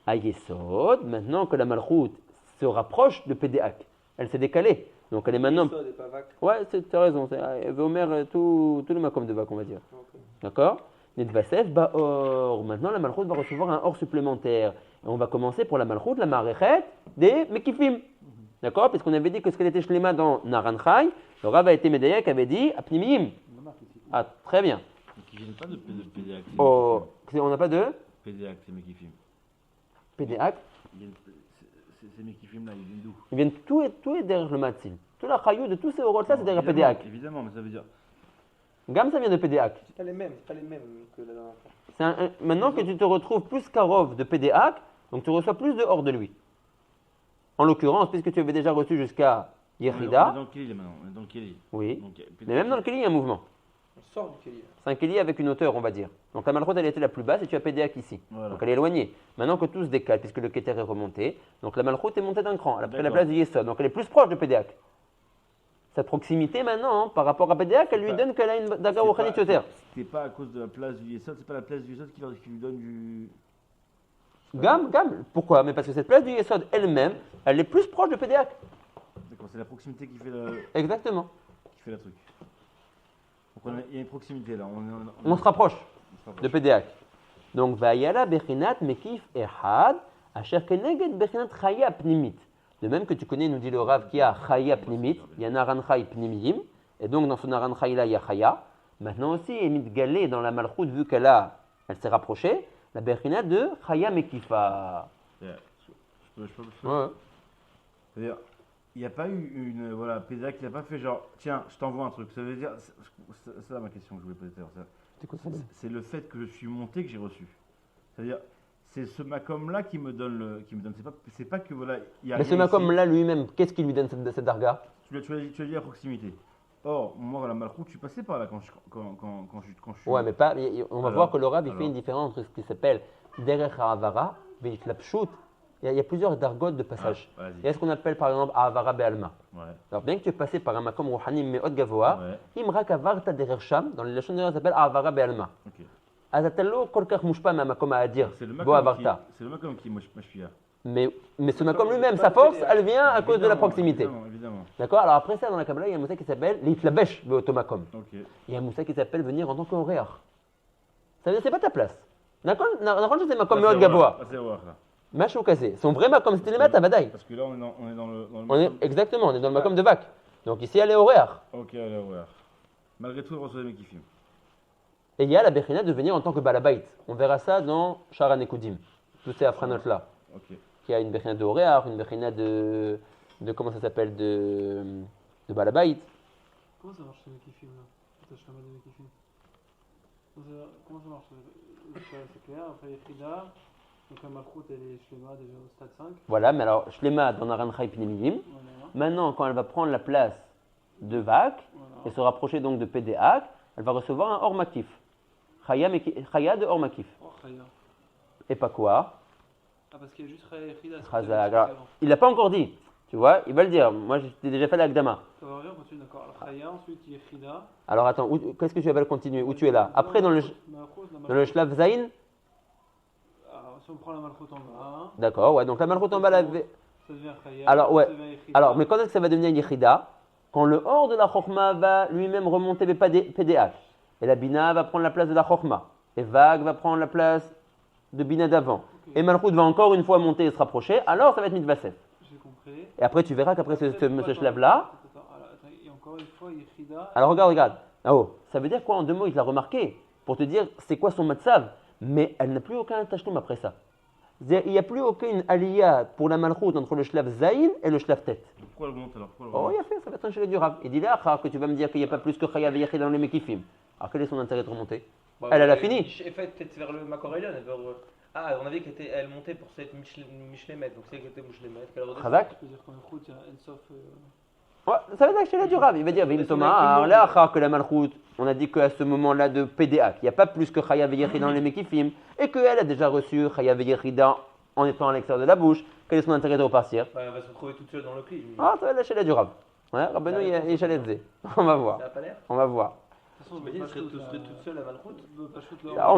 Yesod. Maintenant que la Malchut se rapproche de Pédéak, elle s'est décalée. Donc elle est maintenant. Yesod et pas Vak. Ouais, tu as raison. Veomer tout le makom de Vag, on va dire. Ok. D'accord? Netvasef ba'or. Maintenant, la Malchut va recevoir un or supplémentaire. Et on va commencer pour la Malchut, la Marechet des Mekifim. D'accord? Puisqu'on avait dit que ce qu'elle était Shlema dans Naranchai, le Rav a été Médaïek avait dit Apnimim. Ah, très bien. Qui viennent pas de Pédéac. Oh, on n'a pas de Pédéac, c'est Mekifim. Pédéac. Ces Mekifim là, ils viennent d'où? Ils viennent tout est derrière le Matzil. Tout la Chayou de tous ces orot là, c'est derrière Pédéac. Évidemment, mais ça veut dire. Gam, ça vient de Pédéac. C'est pas les mêmes que la dernière fois. Maintenant que tu te retrouves plus Karov de Pédéac, donc tu reçois plus de or de lui. En l'occurrence, puisque tu avais déjà reçu jusqu'à On est Yechida. dans le Kéli maintenant, on est dans le Kéli. Oui. Donc, Mais même dans le Kéli, il y a un mouvement. On sort du Kéli. C'est un Kéli avec une hauteur, on va dire. Donc la Malchut, elle était la plus basse et tu as Pédéac ici. Voilà. Donc elle est éloignée. Maintenant que tout se décale, puisque le Keter est remonté, donc la Malchut est montée d'un cran. Elle a pris la D'accord. place du Yesod. Donc elle est plus proche de Pédéac. Cette proximité maintenant, par rapport à Pédéac, elle lui donne qu'elle a une daga au Khanit Yoter. C'était pas à cause de la place du Yesod, c'est pas la place du Yesod qui lui donne du. Gam. Pourquoi? Mais parce que cette place du Yesod elle-même, elle est plus proche de Pédéac. D'accord, c'est la proximité qui fait Exactement. la truc. Donc il y a une proximité là. On se rapproche on se rapproche. de Pédéac. Donc, Vayala Bechinat Mekif Ehad, Asher Keneged Bechinat Chaya Pnimit. De même que tu connais, nous dit le Rav, qu'il y a Chaya Pnimit, il y a Naranchai Pnimiyim, et donc dans ce Naranchai là, il y a Chaya. Maintenant aussi, Emit Galé dans la Malchut, vu elle s'est rapprochée, la Bechinat de Chaya Mekifa. Je peux. Ouais. C'est-à-dire, il n'y a pas eu une. Voilà, Pédéac, il n'a pas fait genre, tiens, je t'envoie un truc. Ça veut dire. C'est là ma question que je voulais poser tout à l'heure. C'est quoi ça? C'est le fait que je suis monté que j'ai reçu. C'est-à-dire, c'est ce Macom-là qui me donne. C'est pas que voilà. Il y a Mais ce rien Makom ici. là lui-même, qu'est-ce qui lui donne cette darga? Tu as dit la proximité. Or, moi, la Malchut, je suis passé par là quand je suis. Ouais, mais pas. On va Alors, voir que le Rav il fait alors. une différence entre ce qui s'appelle Derech Ha'avara et Itlapshut. Il y a plusieurs dargotes de passage. Ah, vas-y. Il y a ce qu'on appelle par exemple Ha'avara Be'alma. Ouais. Alors, bien que tu es passé par un makom rouhanim me'od gavoa, Ouais. imrak avarta derer sham, dans les lachon de ça s'appelle Ha'avara Be'alma. Ok. אז אתה לא כל כך מושפע מהמקום האדיר, C'est le בו Macom qui. עברת. C'est le Macom qui m'achpia. Mais ce makom lui-même, sa force, elle vient à cause de la proximité. Évidemment. D'accord? Alors après ça, dans la Kabbalah, il y a un moussa qui s'appelle l'itlabesh be'otomakom. Ok. Il y a un moussa qui s'appelle venir en tant qu'oréach. Ça veut dire c'est pas ta place. D'accord? C'est makom me'od gavoa. C'est voir là. Machou kazé. Son vrai makom, c'était les maths à Vadaï. Parce que là, on est dans le. Exactement, on est dans le makom de Vak. Donc ici, elle est oréach. Ok, allez, ouais. Malgré tout, on reçoit des mecs qui filment. Et il y a la Bechina de venir en tant que balabait. On verra ça dans Sharan Ekudim. Tous ces afranot là. Ok. Qui a une Bechina de Oréach, une Bechina de comment ça s'appelle, de balabait. Comment ça marche ce mec qui filme là? Putain, je suis un mec qui filme. Comment ça marche? C'est clair, après il y a Frida. Donc la Malchut elle est Shlema déjà au stade 5. Voilà, mais alors Shlema dans Naranchai Pnimiyim. Voilà. Maintenant, quand elle va prendre la place de Vak et se rapprocher donc de Pédéak, elle va recevoir un Or Makif. Chaya de Or Makif. Oh, Chaya. Et pas quoi? Ah, parce qu'il y a juste Chaya et Frida. c'est Chazak. pas Alors, différent. il l'a pas encore dit. Tu vois, il va le dire. Moi, j'ai déjà fait l'Agdama. Ça va bien, continue, d'accord. Alors Chaya, ensuite il y a Frida. Alors attends, qu'est-ce que tu appelles continuer? Où tu es là? Après, dans le Shlav Zain. Si on prend la Malchut en bas, D'accord, ouais, donc la Malchut en bas, ça devient Chaya. Alors, ouais. Ça devient Frida. Alors, mais quand est-ce que ça va devenir Yechida? Quand le hors de la Chokhma va lui-même remonter vers Pédéak. Et la Bina va prendre la place de la Chokhma. Et Vag va prendre la place de Bina d'avant. et Malchut va encore une fois monter et se rapprocher, alors ça va être Mitvasef. J'ai compris. Et après, tu verras qu'après ce Attends, shlav-là, attends, et encore une fois, Yechida. alors regarde. Oh, ça veut dire quoi en deux mots? Il l'a remarqué pour te dire c'est quoi son matzav, mais elle n'a plus aucun tachloum après ça. C'est-à-dire, il n'y a plus aucune aliyah pour la Malchut entre le shlav zayin et le shlav tet. Pourquoi elle monte alors? Oh, il a fait, ça va être un chélet du Rav. Il dit là, que tu vas me dire qu'il n'y a pas plus que Chayav et Yechida dans les Mekifim. Alors quel est son intérêt de remonter? Elle a fini. Elle fait peut-être vers le Makorelion. Ah, on avait qu'elle montait pour cette Mishlemet, donc c'est qu'elle était Mishlemet. Chazak. Je veux dire qu'en route, il y a Ensof. Ouais, ça veut dire que chez la du Rav. Il va dire, Vim Thomas, là, que la Malchut, on a dit qu'à ce moment-là de PDA, il n'y a pas plus que Chayav et Yechida dans les Mekifim, et qu'elle a déjà reçu Chayav et Yechida en étant à l'extérieur de la bouche. Quel est son intérêt de repartir? Elle va se retrouver toute seule dans le cli. Ah, ça va être chez la du Rav. Ouais, Rabbeinu, il est chalet. On va voir. Ça n'a pas l'air. On va voir. De toute façon, Je me dis, tu serais toute seule à Malchut. Ah,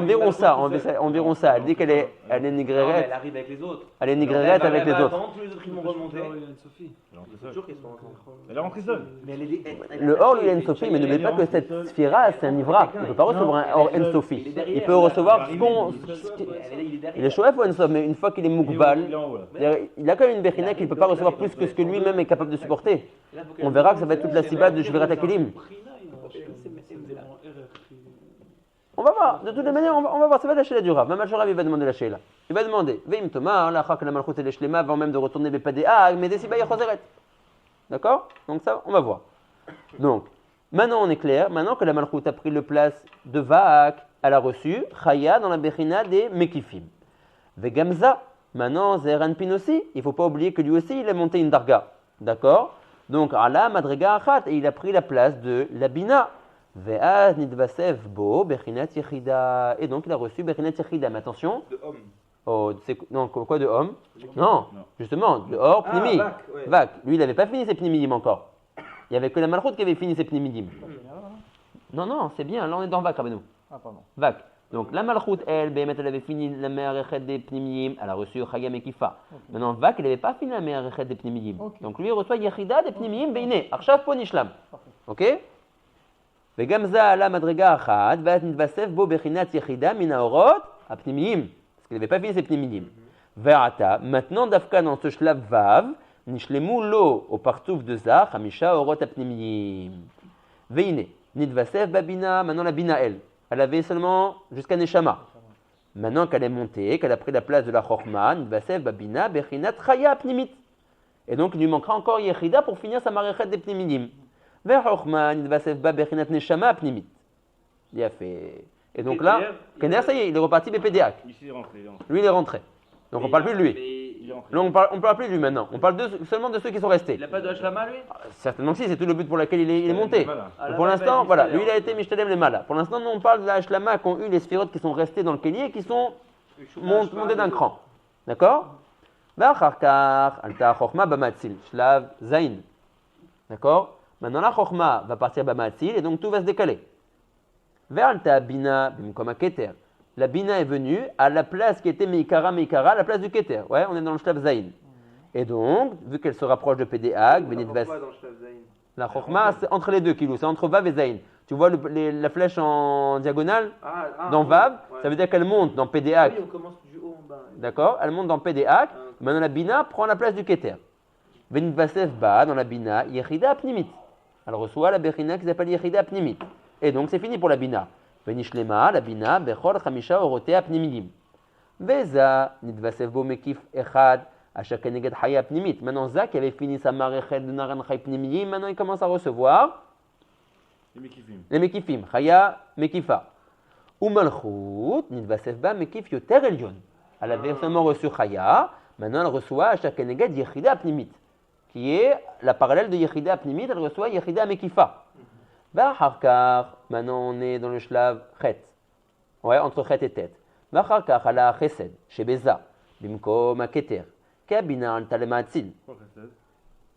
on verra ça. Elle dit qu'elle est Elle nigrérette. arrive avec les autres. Elle est nigrérette avec les autres. Tous les autres ils vont remonter. Il y a une Sophie. Il faut toujours qu'ils soient ensemble. Elle est rentrée seule. Mais elle Le or, lui, il a une Sophie, mais n'oubliez pas que cette sphira, c'est un Ivra. Il ne peut pas recevoir un or en Sophie. Il peut recevoir ce qu'on. Il est chouette ou en Sophie, mais une fois qu'il est Moukbal, il a quand même une Bechina qu'il ne peut pas recevoir plus que ce que lui-même est capable de supporter. On verra que ça va être toute la cible de Shvirat Hakelim. On va voir, de toutes les manières, on va voir, ça va être la Sheila du Rav. Même Al-Sharav, il va demander la Sheila. Il va demander, Veim Tomar, la Chak, la Malchut et les Shlema, avant même de retourner Bepadéa, mais des Sibaï Choseret. D'accord? Donc ça, on va voir. Donc, maintenant on est clair, maintenant que la Malchut a pris le place de Vaak, elle a reçu Chaya dans la Bechina des Mekifim. Vegamza, maintenant Zeran Pin aussi, il ne faut pas oublier que lui aussi, il a monté une Darga. D'accord? Donc, Allah Madrega Achat, et il a pris la place de la Bina. Ve'az nidvasev bo bechinat yechida. Et donc il a reçu bechinat yechida. Mais attention. De homme. Oh, non, quoi de homme? Non, justement, de or, pnimi. Vak. Lui, il n'avait pas fini ses pnimidim encore. Il n'y avait que la Malchut qui avait fini ses pnimidim. Non, c'est bien. Là, on est dans Vak, Rabbeinu. Ah, pardon. Vak. Donc la Malchut, elle avait fini la meilleure des pnimidim. Elle a reçu Chayam et Kifa. Maintenant, Vak, il n'avait pas fini la meilleure des pnimidim. Donc lui, il reçoit yechida des pnimidim. Beine. Arshav po nishlam. Ok? וגם זה עלה מדרגה אחת, ואז נתווסף בו בחינת יחידה מן האורות הפנימיים, parce qu'il n'avait pas fini ses פנימיים. ועתה, maintenant דווקא dans ce שלב ו', נשלמו לו, או פרצוף דזה, 5 האורות הפנימיים. והנה, נתווסף בבינה, maintenant la bina elle avait seulement jusqu'à neshama. Maintenant qu'elle est montée, qu'elle a pris la place de la chokma, נתווסף בבינה בחינת חיה פנימית. Et donc il lui manquera encore yechida pour finir sa maréchet des pnimidim. והחוכמה נתווסף בה בחינת נשמה הפנימית. יפה. Et donc là, Kender, ça y est, il est reparti BPDAC. Lui, il est rentré. Donc on ne parle plus de lui. Là, on ne parle plus de lui maintenant. On parle seulement de ceux qui sont restés. Il n'a pas de Hashlama, lui? Certainement que si, c'est tout le but pour lequel il est monté. Pour l'instant, voilà, lui, il a été Mishtalem les Mala. Pour l'instant, nous, on parle de la Hashlama qu'ont eu les sphirotes qui sont restés dans le Kélier et qui sont montés d'un cran. D'accord? ואחר כך עלתה החוכמה במאציל, שלב זין. D'accord? Maintenant, la Chokhma va partir Bamatzil et donc tout va se décaler. Ve'alta Bina bimkom Keter. La Bina est venue à la place qui était Meikara, à la place du Keter. Ouais, on est dans le Shlav Zayin. Et donc, vu qu'elle se rapproche de Pédéag, la Chokhma, c'est entre les deux kilous, c'est entre Vav et Zayin. Tu vois la flèche en diagonale dans Vav, ça veut dire qu'elle monte dans Pédéag. Oui, on commence du haut en bas. D'accord? Elle monte dans Pédéag. Maintenant, la Bina prend la place du Keter. Venitvasev Ba, dans la Bina, Yechida Pnimit. Elle reçoit la Bechina qui s'appelle Yechida Pnimit. Et donc c'est fini pour la Bina. Venishlema, la Bina, Bechor Chamisha Orotea Pnimidim. Veza, Nidvasev Bo Mekif Echad, Ashakeneged Haya Pnimit. Maintenant, Za qui avait fini sa Marechet de Naran Chay Pnimidim, maintenant il commence à recevoir les Mekifim. Chaya, Mekifa. Ou Malchut, Nidvasev Ba Mekif Yoter Elyon. Elle avait seulement reçu Chaya, maintenant elle reçoit Ashakeneged Yechida Pnimit, qui est la parallèle de Yechida Pnimit, elle reçoit Yechida Mekifa. V'acharkar, maintenant on est dans le shlav Chet. Ouais, entre Chet et Tet. V'acharkar, ala Chesed, Shebeza, Bimkom Aketer, Kabina al Talematzil.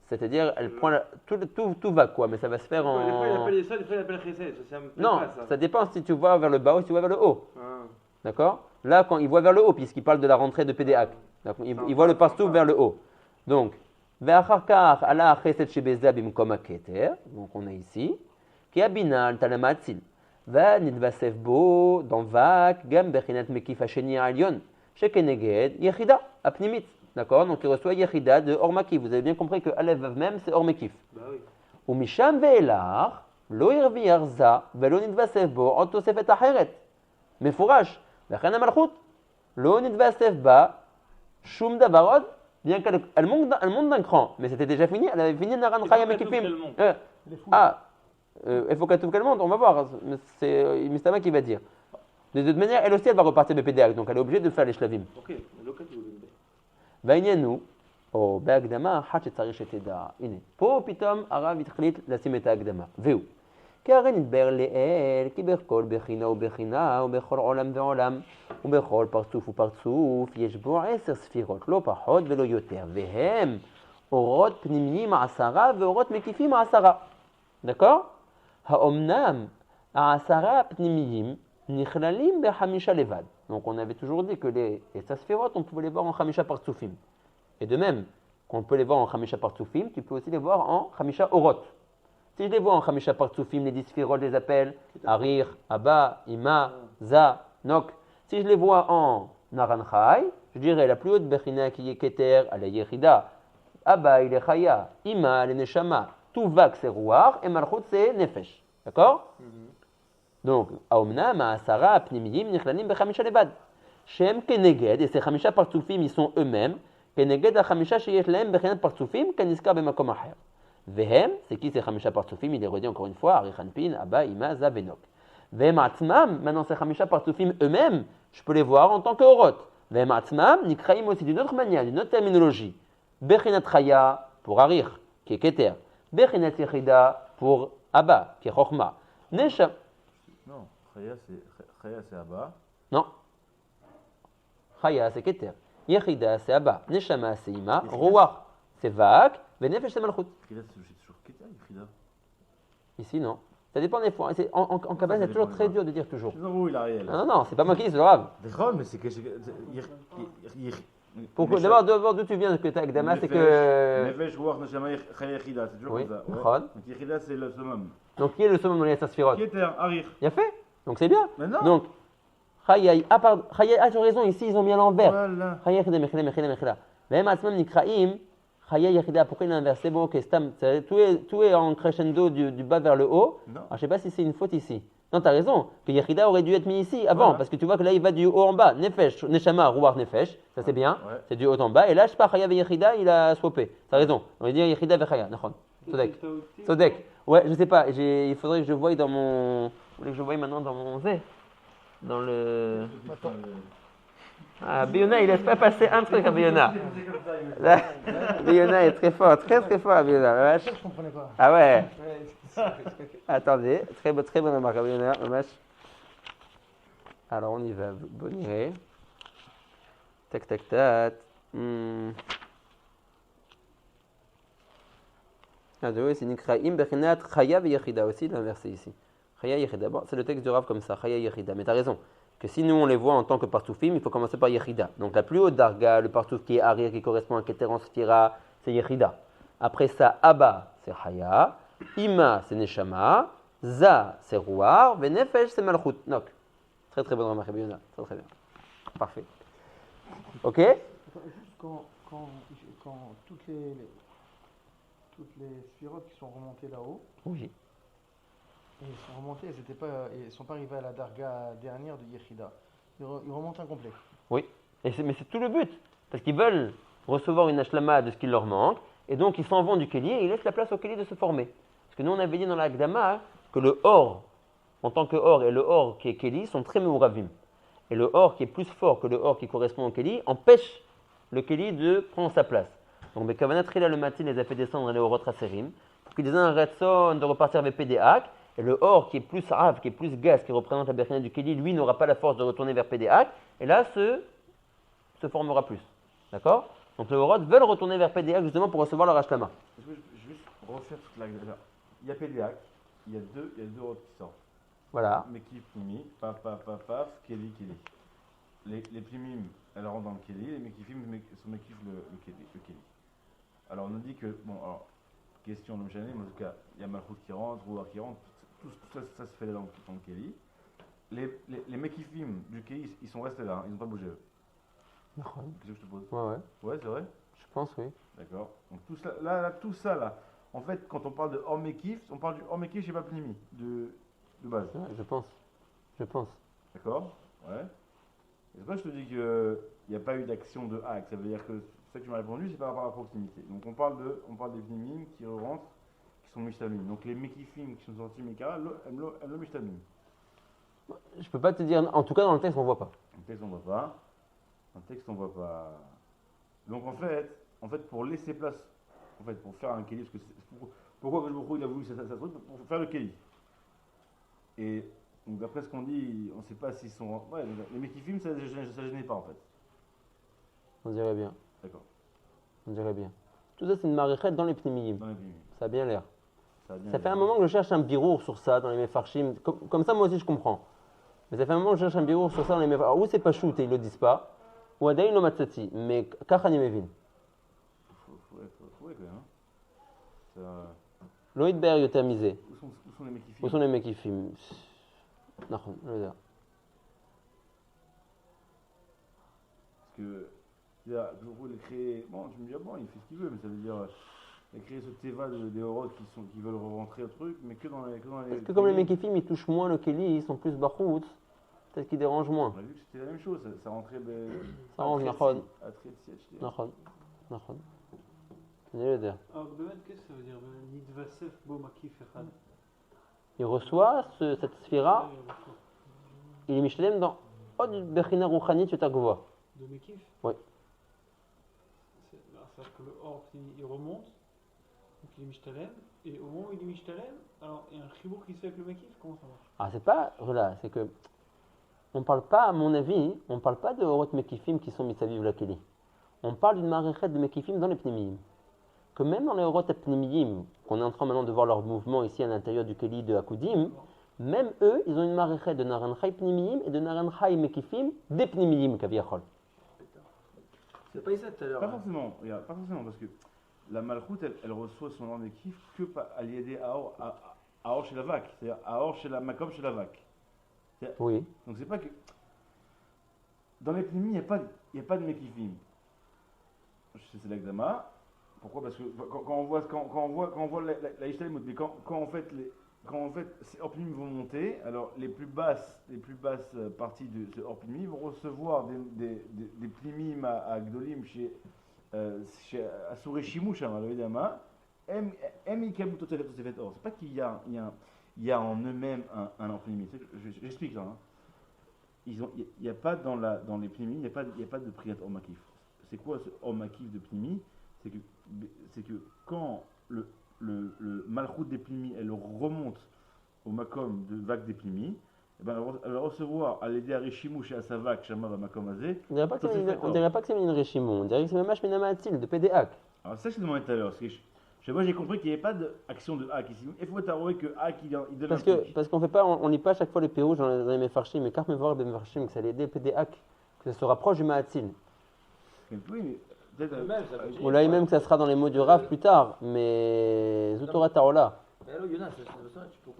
C'est-à-dire, elle prend tout va quoi, mais ça va se faire en. Des fois il appelle ça, des fois il appelle Chesed. Non, ça dépend si tu vois vers le bas ou si tu vois vers le haut. D'accord? Là, quand il voit vers le haut, puisqu'il parle de la rentrée de Pédéac, il voit le pastouf vers le haut. Donc, Ve'acharkar ala chesed shebeza bimkom haketer, donc on est ici, ki abina al talamatzil, va nidvasev bo dans vak gam bechinat mekif hasheni alyon, chez Keneged, Yechida, Apnimit. D'accord? Donc il reçoit Yechida de Ormakif. Vous avez bien compris que Aleph Vav Mem, c'est Ormakif. Bah oui. Ou Misham Ve'elar, Lo Irvi Arza, Velo Nidvasef Bo, Ot Tosefet Acheret. Mefurash, Vechen Amalchut, Lo Nidvasef Ba, Shum Davarod, bien qu'elle monte d'un cran, mais c'était déjà fini, elle avait fini Naran Chaya Mekifim. Il faut qu'elle trouve qu'elle monte, on va voir, c'est Mistama qui va dire. De toute manière, elle aussi, elle va repartir BPDAC, donc elle est obligée de faire les shlavim. Ok, mais l'occasion de בעניינו, או בהקדמה אחת שצריך שתדע, הנה, פה פתאום הרב התחליט לשים את ההקדמה, והוא, כי הרי נדבר לאל, כי בכל בחינה ובחינה, ובכל עולם ועולם, ובכל פרצוף ופרצוף, יש בו 10 ספירות, לא פחות ולא יותר, והם אורות פנימיים 10 ואורות מקיפים 10. d'accord? האומנם 10 הפנימיים נכללים ב5 לבד. Donc on avait toujours dit que les sphérot, on pouvait les voir en Khamisha Partsufim. Et de même, qu'on peut les voir en Khamisha Partsufim, tu peux aussi les voir en Khamisha Orot. Si je les vois en Khamisha Partsufim, les 10 sphérot, je les appelle Arir, Abba, Ima, Za, Nok. Si je les vois en Naranchai, je dirais la plus haute Bechina qui est Keter, elle est Yechida. Abba, il est Chaya. Ima, elle est Neshama. Tuvak, c'est Rouar. Et Malchut, c'est Nefesh. D'accord? Donc, האומנם 10 הפנימיים נכללים ב5 לבד, שהם כנגד, et ces 5 פרצופים ils sont eux-mêmes, כנגד ה5 שיש להם בחינת פרצופים כנזכר במקום אחר. והם, c'est qui ces 5 פרצופים? Il est redit encore une fois, ארי חנפין, אבא, אמא, זה ונוק. והם עצמם, maintenant ces 5 פרצופים eux-mêmes, je peux les voir en tant qu'אורות. והם עצמם נקראים aussi d'une autre manière, d'une autre terminologie. בחינת חיה pour אריך, qui est כתר. בחינת יחידה pour אבא, qui est חוכמה. נשם. Non, Chaya c'est Abba. Non. Chaya c'est Keter. Yechida c'est Abba. Neshama c'est Ima. Ruach c'est Vak. Venefesh c'est Malchut. Yechida c'est toujours Keter, Yechida. Ici non. Ça dépend des fois. En Kabbalah c'est toujours très dur de dire toujours. Non, il a rien. Non, c'est pas moi qui dis, c'est le Rav. Mais c'est que. Pourquoi d'abord d'où tu viens que tu as Akdama, c'est que. Nefesh, Ruach, Neshama, Chaya, Yechida, c'est toujours comme ça. Donc Yechida c'est le summum. Donc qui est le summum dans les Sphirot? Keter, Arir. Il a fait. Donc c'est bien. Mais non. Donc Chaya, tu as raison, ici ils ont mis à l'envers. Voilà. Chaya Yechida, Mechila, Mechila, Mechila. Même Atzmam Nikraim, Chaya Yechida, pourquoi il a inversé? Bon, ok, tout est en crescendo du bas vers le haut. Non. Alors, je ne sais pas si c'est une faute ici. Non, tu as raison, que Yechida aurait dû être mis ici avant, Voilà. parce que tu vois que là il va du haut en bas. Nefesh, Neshama, Ruach Nefesh, ça c'est bien, Ouais. c'est du haut en bas. Et là, je sais pas, Chaya Yechida, il a swappé. Tu as raison, on va dire Yechida Vechaya, Nachon. Sodek. Sodek. Ouais, je sais pas, il faudrait que je voie dans mon. Vous voulez que je voie maintenant dans mon Z? Dans le. Ah, Biona, il laisse pas passer un truc à Biona. Là, Biona est très fort, très très fort, Biona. Je comprenais pas. Ah ouais. Attendez, très bonne remarque, Biona. Alors on y va, bonne idée. Tac tac tac. Ah, c'est Nikraim, Bechinat, Chaya et Yechida aussi, l'inversé ici. Chaya Yechida. Bon, c'est le texte du Rav comme ça, Chaya Yechida. Mais tu as raison, que si nous on les voit en tant que partoufim, il faut commencer par Yechida. Donc la plus haute darga, le partouf qui est Arir, qui correspond à Keter en Sphira, c'est Yechida. Après ça, Abba, c'est Chaya. Ima, c'est Neshama. Za, c'est Rouar. Venefesh, c'est Malchut. Donc, très très bonne remarque, Biona. Très très bien. Parfait. Ok? Juste quand toutes les sphirotes qui sont remontées là-haut, Oui. et ils sont remontées, elles sont pas arrivées à la darga dernière de Yechida. Ils remontent incomplet. Oui, mais c'est tout le but. Parce qu'ils veulent recevoir une ashlama de ce qui leur manque, et donc ils s'en vont du Kéli et ils laissent la place au Kéli de se former. Parce que nous on avait dit dans la Agdama que le Or, en tant que Or et le Or qui est Kéli, sont très meuravim. Et le Or qui est plus fort que le Or qui correspond au Kéli empêche le Kéli de prendre sa place. Donc Bekavanat Trila le matin les a fait descendre les Orot Raserim pour qu'ils aient un ratson de repartir avec PDAC. Et le Or qui est plus Rav, qui est plus gaz, qui représente la Bechina du Kéli, lui n'aura pas la force de retourner vers PDAC. Et là, se formera plus. D'accord? Donc les Orot veulent retourner vers PDAC justement pour recevoir leur Ashlama. Je vais juste refaire toute la. Il y a Pédiac, il y a deux autres qui sortent. Voilà. Mekif, Pimi, paf, Kéli. Les Pimim, elles rentrent dans le Kéli, les Mekifim sont Mekif le Kéli. Alors on a dit que, bon, alors, question de Mchané, mais en tout cas, il y a Malchut qui rentre, Rouar qui rentre, tout ça se fait dans le Kéli. Les Mekifim du Kéli, ils sont restés là, ils n'ont pas bougé eux. Qu'est-ce que je te pose? Ouais. Ouais, c'est vrai? Je pense, oui. D'accord. Donc tout ça, tout ça là, en fait, quand on parle de Or Mekif, on parle du Or Mekif chez Papnimi, de base. C'est vrai, je pense. D'accord? Ouais. Et c'est pour ça que je te dis qu'il n'y a pas eu d'action de hack. Ça veut dire que ça que tu m'as répondu, c'est par rapport à la proximité. Donc on parle des Pnimim qui rentrent, qui sont Mishtamim. Donc les Mekifim qui sont sortis Mekara, elles le Mishtamim. Je peux pas te dire, en tout cas dans le texte on voit pas. Dans le texte on voit pas. Dans le texte on voit pas. Donc en fait pour laisser place, pour faire un Kéli, parce que pourquoi que il a voulu ça truc pour faire le Kéli. Et donc d'après ce qu'on dit, on ne sait pas s'ils sont. Ouais, les Mekifim ça gênait pas en fait. On dirait bien. D'accord. On dirait bien. Tout ça c'est une maréchette dans les pnimiyim. Dans les Pnimim. Ça a bien l'air. Ça fait un moment que je cherche un birour sur ça dans les mefarshim. Comme ça moi aussi je comprends. Mais ça fait un moment que je cherche un birour sur ça dans les mefarshim. Alors, ou c'est pas shoot et ils le disent pas, ou adayin lo matzati. Mais kachani mevin. Faut quand même. Hein. Ça... Loïd ber yoter misé. Où sont les Mekifim? Où sont les mekifim? Nachon, je veux dire. Parce que, il a créé. Bon, tu me dis, bon, il fait ce qu'il veut, mais ça veut dire. Il a créé ce Teva des Horod qui veulent rentrer au truc, mais que dans les. Parce que comme les mekifim ils touchent moins le keli, ils sont plus bachout, peut-être qu'ils dérangent moins. On a vu que c'était la même chose, ça rentrait. Ça rentre, nachon. À Tretsi, Nachon. Je veux dire. Alors, באמת, qu'est-ce que ça veut dire? Nidvasef bo makif echad. Il reçoit cette sphira, il est mishtalem dans Od Bechina Rouchanit Yotagvoa. De Mekif? Oui. C'est-à-dire que le Or, il remonte, donc il est Mishtalem, et au moment où il est Mishtalem, alors il y a un chibour qui se fait avec le Mekif? Comment ça marche? Ah, c'est pas. Voilà, c'est que. On parle pas, à mon avis, on parle pas de Horot Mekifim qui sont misaviv la Keli. On parle d'une maréchette de Mekifim dans les Pnimiyim. Que même dans les Horot Pnimiyim, qu'on est en train maintenant de voir leur mouvement ici à l'intérieur du Keli de Akudim, même eux, ils ont une maréchette de Naranchai Pnimiyim et de Naranchai Mekifim des Pnimiyim Kaviachol. C'est pas ça tout à l'heure. Pas forcément, regarde, pas forcément, parce que la Malchut, elle reçoit son ordre de kiff que à l'aider à Or chez la vac, c'est-à-dire à Or chez la Makom chez la vac. Oui. Donc c'est pas que. Dans les Pnimi, il n'y a pas de Mekifim. C'est l'Agdama. Pourquoi? Parce que quand on voit la Ishtalim, mais quand en fait ces Orpnimi vont monter, alors les plus basses parties de ce Orpnimi vont recevoir des Pnimim à Gdolim chez Asure Shimush, évidemment. C'est pas qu'il y a en eux-mêmes un Orpnimi. J'explique là. Hein. Il n'y a pas dans les Pnimi, il n'y a pas de Priyat Or Makif. C'est quoi ce Or Makif de Pnimi? C'est que quand le Malchut des Pnimi, elle remonte au Makom de vague des Pnimi, elle va recevoir à l'aider à Rishimouch et à sa vague, Shama va Makom Azé. On dirait pas que c'est une Réchimon, on dirait que c'est même Minamatil de PDAC. Alors ça, je te demandais tout à l'heure. Moi, j'ai compris qu'il n'y avait pas d'action de hack ici. Il faut t'avouer que hack, il donne un truc. Parce qu'on fait pas, on lit pas à chaque fois les pérouges dans les Mefarshim, mais car me voir les Mefarshim, que ça l'aider PDAC, que ça se rapproche du Ma'atil. Oui, mais peut-être. Ou là même que ça sera dans les mots du Rav plus tard, mais Zutora Taola. Mais alors, Yonas, tu peux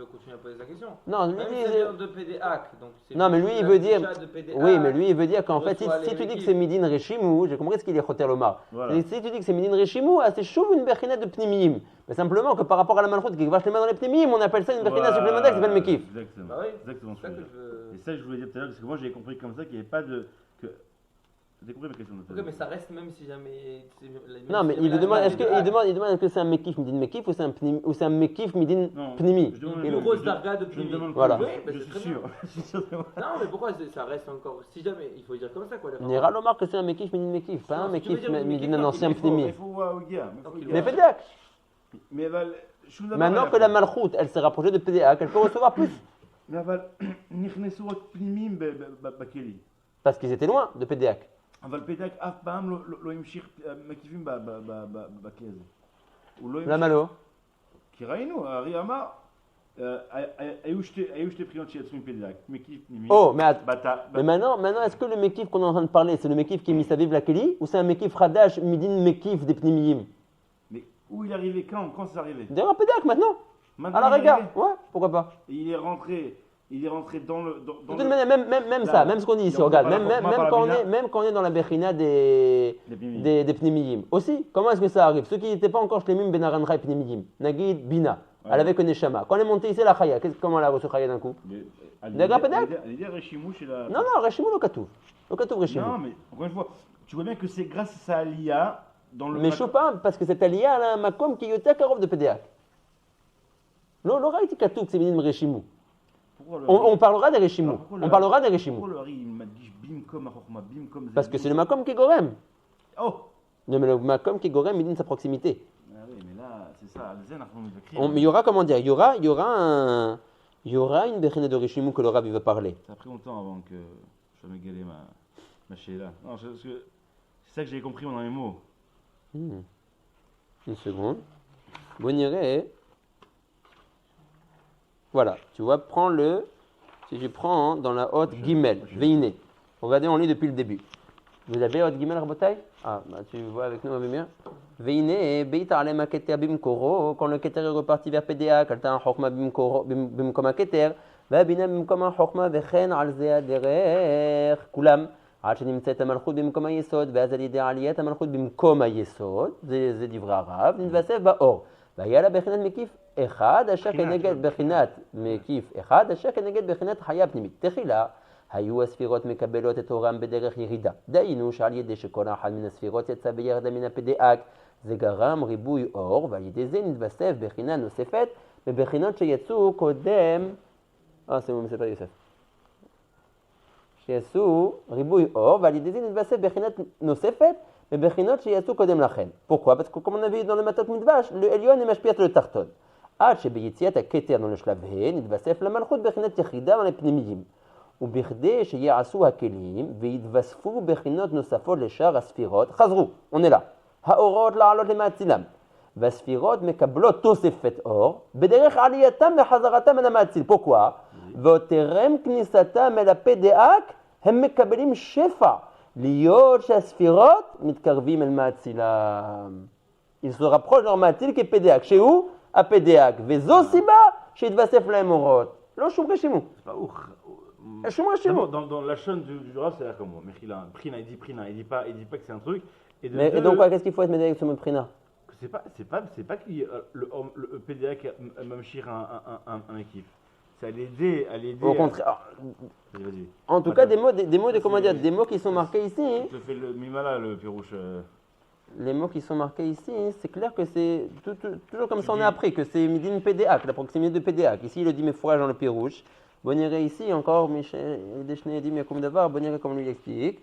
continuer à poser la question. Non, lui, même si ça vient de PDAC, donc c'est non, mais lui, il veut dire. PDAC, Oui, mais lui, il veut dire qu'en fait, si tu dis que c'est midi. Midin Reshimou, j'ai compris ce qu'il est Choter Lomar. Voilà. Et si tu dis que c'est Midin Reshimou, c'est chouv une berchina de Pnimiyim. Mais simplement que par rapport à la malchoute qui va les mains dans les Pnimiyim, on appelle ça une berchina supplémentaire qui s'appelle Mekif. Exactement. Bah oui, Exactement. c'est ça que je veux. Et ça, je voulais dire tout à l'heure, parce que moi, j'ai compris comme ça qu'il n'y avait pas de. J'ai compris ma question de tout à Ok, l'heure. mais ça reste même si jamais. Non, mais il demande est-ce que c'est un Mekif Midin Mekif ou c'est un Mekif Midin Non, Pnimi. je demande Et le même- rose je- d'Arga de Je me Pnimi. demande Voilà. pas. Oui, bah, Je c'est suis très sûr. bien. Je suis sûr. Non, mais pourquoi ça reste encore. Si jamais, il faut dire comme ça quoi. les On ira Lomar que c'est un Mekif Midin Mekif, pas Non, un si tu veux Mekif dire Midin Mekif, un ancien Il Pnimi. faut voir au gars. Mais PDAC. Mais Maintenant que la malchoute, elle s'est rapprochée de PDAC, elle peut recevoir plus. Mais נכנסו רק פנימיים בכלי. Parce qu'ils étaient loin de PDAC. אבל פתק אף פעם לא המשיך מקיפים בכלי הזה. הוא לא La המשיך. malo. כי ראינו, הארי אמר, היו שתי בחינות שיצאו מפתק, מקיף פנימי. Oh, mais maintenant, est-ce que le Mekif qu'on est en train de parler, c'est le Mekif qui est Misaviv la Keli ou c'est un Mekif Hadash Midin Mekif des Pnimiyim? Mais où il est arrivé quand c'est arrivé? D'ailleurs, PDAC maintenant. Maintenant, À la il est rega. arrivé. Ouais, pourquoi pas. Et il est rentré il est rentré dans le. De toute manière, même Là, ça, même ce qu'on dit ici, on regarde, parle même par quand la même quand on est dans la Bechina des Pnimiyim. Aussi, comment est-ce que ça arrive? Ceux qui n'étaient pas encore Shlemim Ben Aranra et Pnimiyim, Nagid, Bina, elle avait que Neshama. Quand elle est montée ici, la Chaya, comment elle a reçu Chaya d'un coup? D'accord, peut-être? Elle est Reshimou chez la. Non, Reshimou, le Katouf. Le Katouf, Reshimou. Non, mais encore une fois, tu vois bien que c'est grâce à sa Aliyah dans le. Mais je pas, parce que cette Aliyah, elle a un Makom qui est Yotek Karov de PDA. L'Ora était Katouf, c'est Minim Reshimou. On parlera des Reshimou. On parlera des Reshimou. Pourquoi le Hari, il m'a dit Bimkom, Achorma, Bimkom. Parce que c'est le Makom qui est Gorem. Oh! Non, mais le Makom qui est Gorem, il dit sa proximité. Ah oui, mais là, c'est ça, Zen a Mais il y aura, comment dire, il y aura une Bechina de Reshimou que le Rav veut parler. Ça a pris longtemps avant que je me galais ma chéla. Non, c'est ça que j'ai compris dans les mots. Une seconde. Boniré. Voilà, tu vois, si je prends dans la haute Gimel, Veine. Regardez, on lit depuis le début. Vous avez haute Gimel, Rabotai? Ah, bah tu vois avec nous, on va bien. Veine, Beita Alema Keter Bimkoro, quand le Keter est reparti vers PDA, quand un Chokma Bimkoma Keter, Vabina Bimkoma Chokma Vechen Alzea Derer, Kulam. עד שנמצאת המלכות במקום היסוד, ואז על ידי עליית המלכות במקום היסוד, זה דברי הרב, נתווסף באור. והיה לה בחינת מקיף אחד, אשר כנגד בחינת מקיף אחד, אשר כנגד בחינת חיה פנימית. תחילה, היו הספירות מקבלות את אורם בדרך ירידה. דהיינו שעל ידי שכל אחד מן הספירות יצא בירדה מן הפדאק, זה גרם ריבוי אור, ועל ידי זה נתווסף בחינה נוספת, בבחינות שיצאו קודם... זה מספר יוסף. שיעשו ריבוי אור, ועל ידי זה נתווסף בחינת נוספת, בבחינות שיעשו קודם לכן. pourquoi? Parce que comme on a vu dans le matot מדבש, העליון משפיע על התחתון. עד שביציאת הכתר לשלב ה' נתווסף למלכות בחינת יחידה לפנימיים. ובכדי שיעשו הכלים ויתווספו בחינות נוספות לשאר הספירות, חזרו, on est là. האורות לעלות למאצילם. והספירות מקבלות תוספת אור, בדרך עלייתם וחזרתם אל המאציל. pourquoi? ועוד טרם כניסתם אל הפדאק, הם מקבלים שפע, להיות שהספירות מתקרבים אל מאצילם. ils se rapprochent de leur מאציל כפדאק, שהוא הפדאק, וזו סיבה שהתווסף להם אורות. לא שום רשימו. שום רשימו. Dans la chaîne du Rav, c'est là comme moi. Mechila, Prina, il dit Prina, il dit pas que c'est un truc. Et donc quoi, qu'est-ce qu'il faut être médaillé avec ce mot Prina? C'est pas que le PDAC m'amchir un équipe. C'est à l'aider. Au contraire. Vas-y. En tout cas, des mots qui sont marqués ici. Je te fais le mimala, le pirouche. Les mots qui sont marqués ici, c'est clair que c'est toujours comme ça on a appris que c'est midin PDAC, la proximité de PDAC. Ici, il le dit mais fourrage dans le pirouche. Boniré ici encore, Michel Deshné dit mais comme d'avoir Boniré comme lui explique.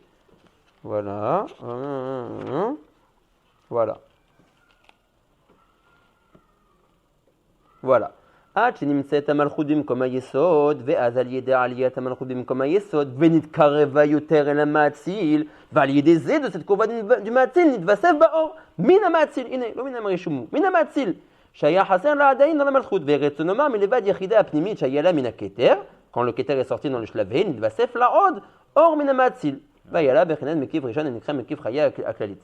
Voilà. Voilà. Voilà. עד שנמצאת המלכות במקום היסוד, ואז על ידי עליית המלכות במקום היסוד, ונתקרבה יותר אל המאציל, ועל ידי זה דוסת קרובה דמאציל, נתווסף באור מן המאציל, הנה, לא מן המרשומו, מן המאציל, שהיה חסר לה עדיין על המלכות, ורצונומה מלבד יחידה הפנימית שהיה לה מן הכתר, quand le כתר est sorti dans le שלב ה', נתווסף לה עוד אור מן המאציל, והיה לה בחינת מקיף ראשון, הנקרא מקיף חיה הכללית.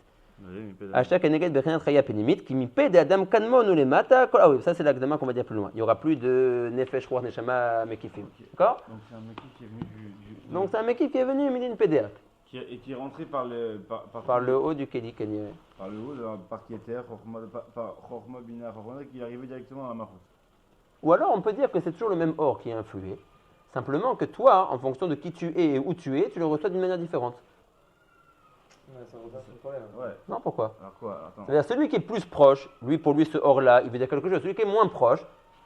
Achat Keneged Bechinat Chaya Penimit, qui mipé d'Adam Kanmon ou les Mata. Ah oui, ça c'est l'agdama qu'on va dire plus loin. Il n'y aura plus de Nefesh Ruach Neshama Mekifim. D'accord? Donc c'est un Mekif qui est venu du. Donc c'est un Mekif qui est venu Midin Pédéac. Et qui est rentré par le haut du Kéli Kenyere. Par le haut de la partie éther, par Chorma Bina Chorma, qui est arrivé directement à la Mahfouz. Ou alors on peut dire que c'est toujours le même or qui est influé. Simplement que toi, en fonction de qui tu es et où tu es, tu le reçois d'une manière différente. Ouais, ça repasse le problème. Ouais. Non, pourquoi? Alors quoi? Attends. C'est-à-dire celui qui est plus proche, pour lui ce or-là, il veut dire quelque chose. Celui qui est moins proche,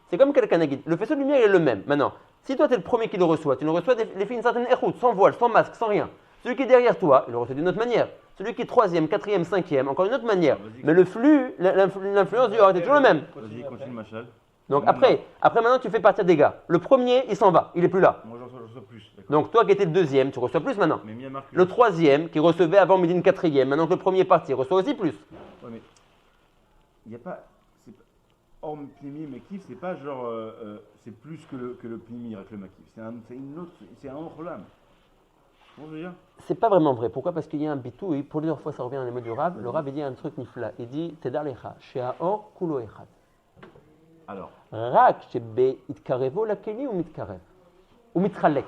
c'est comme quelqu'un qui le faisceau de lumière il est le même. Maintenant, si toi tu es le premier qui le reçoit, tu le reçois les filles une certaine écoute, sans voile, sans masque, sans rien. Celui qui est derrière toi, il le reçoit d'une autre manière. Celui qui est troisième, quatrième, cinquième, encore une autre manière. Mais le flux, l'influence du or est toujours le même. Vas-y, continue Machal. Donc après maintenant tu fais partir des gars. Le premier, il s'en va, il est plus là. Moi je reçois plus. Donc toi qui étais le deuxième, tu reçois plus maintenant. Mais le troisième, qui recevait avant Midin quatrième, maintenant que le premier est parti, reçoit aussi plus. Ouais mais il n'y a pas, hors Pnimi Mekif, c'est pas genre, c'est plus que le Pnimi avec le Mekif. C'est un autre lame. Comment je veux dire? C'est pas vraiment vrai. Pourquoi? Parce qu'il y a un bitou, et pour plusieurs fois ça revient dans les mots du Rav. Le Rav il dit un truc nifla. Il dit Tedar lecha, she'aor kulo echad. Alors. Rak shebe itkarevo lakeli ou mitkarev. הוא מתחלק.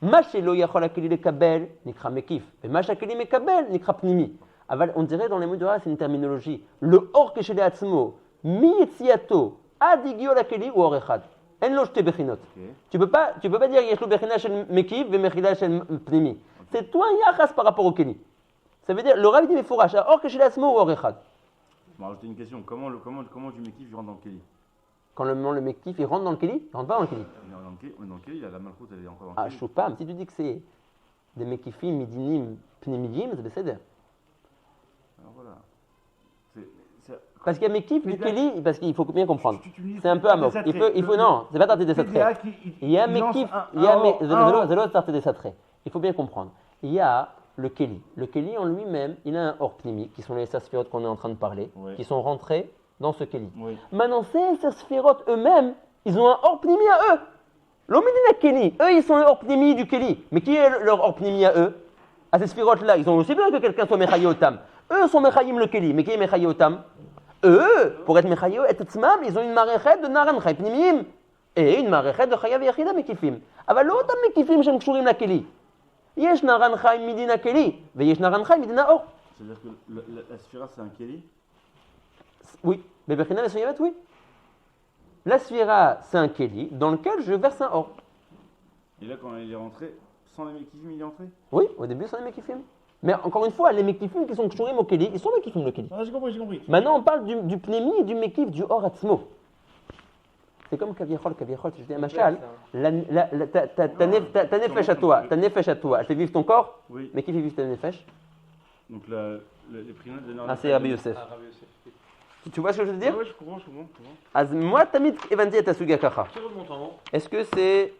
מה שלא יכול הכלי לקבל נקרא מקיף, ומה שהכלי מקבל נקרא פנימי. אבל on dirait dans les mots de Torah, c'est une terminologie. Le אור כשלעצמו, מיציאתו עד הגיעו לכלי הוא אור אחד. אין לו שתי בחינות. Tu peux pas dire יש לו בחינה של מקיף ומחילה של פנימי. C'est toi un יחס par rapport au כלי. Ça veut dire, le Rav dit מפורש, האור כשלעצמו הוא אור אחד. Je vais rajouter une question. Comment du Mekif rentre dans le Keli? Quand le mekif il rentre dans le keli, il rentre pas dans le keli. Dans le Keli, il y a la malchoute, elle est encore dans le Ah, Keli. je sais pas, si tu dis que c'est des mekifim, midinim, pnimidiyim, c'est besséder. Alors voilà. Parce qu'il y a mekif du keli, parce qu'il faut bien comprendre. Tu me dis, C'est un peu amok. Il faut non, c'est pas tarté des satrés. Il y a mekif, il y a zélo tarté des satrés. Il faut bien comprendre. Il y a le keli. Le keli en lui-même, il a un hors pnimi, qui sont les sphérotes qu'on est en train de parler, Oui. qui sont rentrés dans ce keli. Oui. Maintenant, ces sphérotes eux-mêmes, ils ont un hors pnimi à eux. L'omidina keli, eux, ils sont le hors pnimi du keli. Mais qui est leur hors pnimi à eux? À ces sphérotes-là, ils ont aussi besoin que quelqu'un soit mechayi otam. Eux sont mechayim le keli, mais qui est mechayi otam? Eux, pour être mechayi et tzmam, ils ont une marechet de naran chay pnimiyim et une marechet de chayav yachida mekifim. אבל לא אותם מקיפים שהם קשורים לכלי. יש נרן חי מדין הכלי, ויש נרן חי מדין האור. C'est-à-dire que la sphira, c'est un Keli? Oui, בבחינה מסוימת, oui. La sphira, c'est un keli dans lequel je verse un or. Et là, quand il est rentré, sans les Mekifim, il est rentré? Oui, au début, c'est les mekifim. Mais encore une fois, les mekifim qui sont kshurim au keli, ils sont mekifim le keli. Ah, j'ai compris. Maintenant, on parle du pnemi et du mekif, du or atzmo. C'est comme kaviachol, je dis à Machal, ta nefesh à toi, elle fait vivre ton corps, Oui. mais qui fait vivre ta nefesh? Donc les primates de Ah, c'est Rabbi Yosef. Tu vois ce que je veux dire? Ouais, je comprends. אז moi, תמיד הבנתי את הסוגיה ככה. Tu remontes en haut. Est-ce que c'est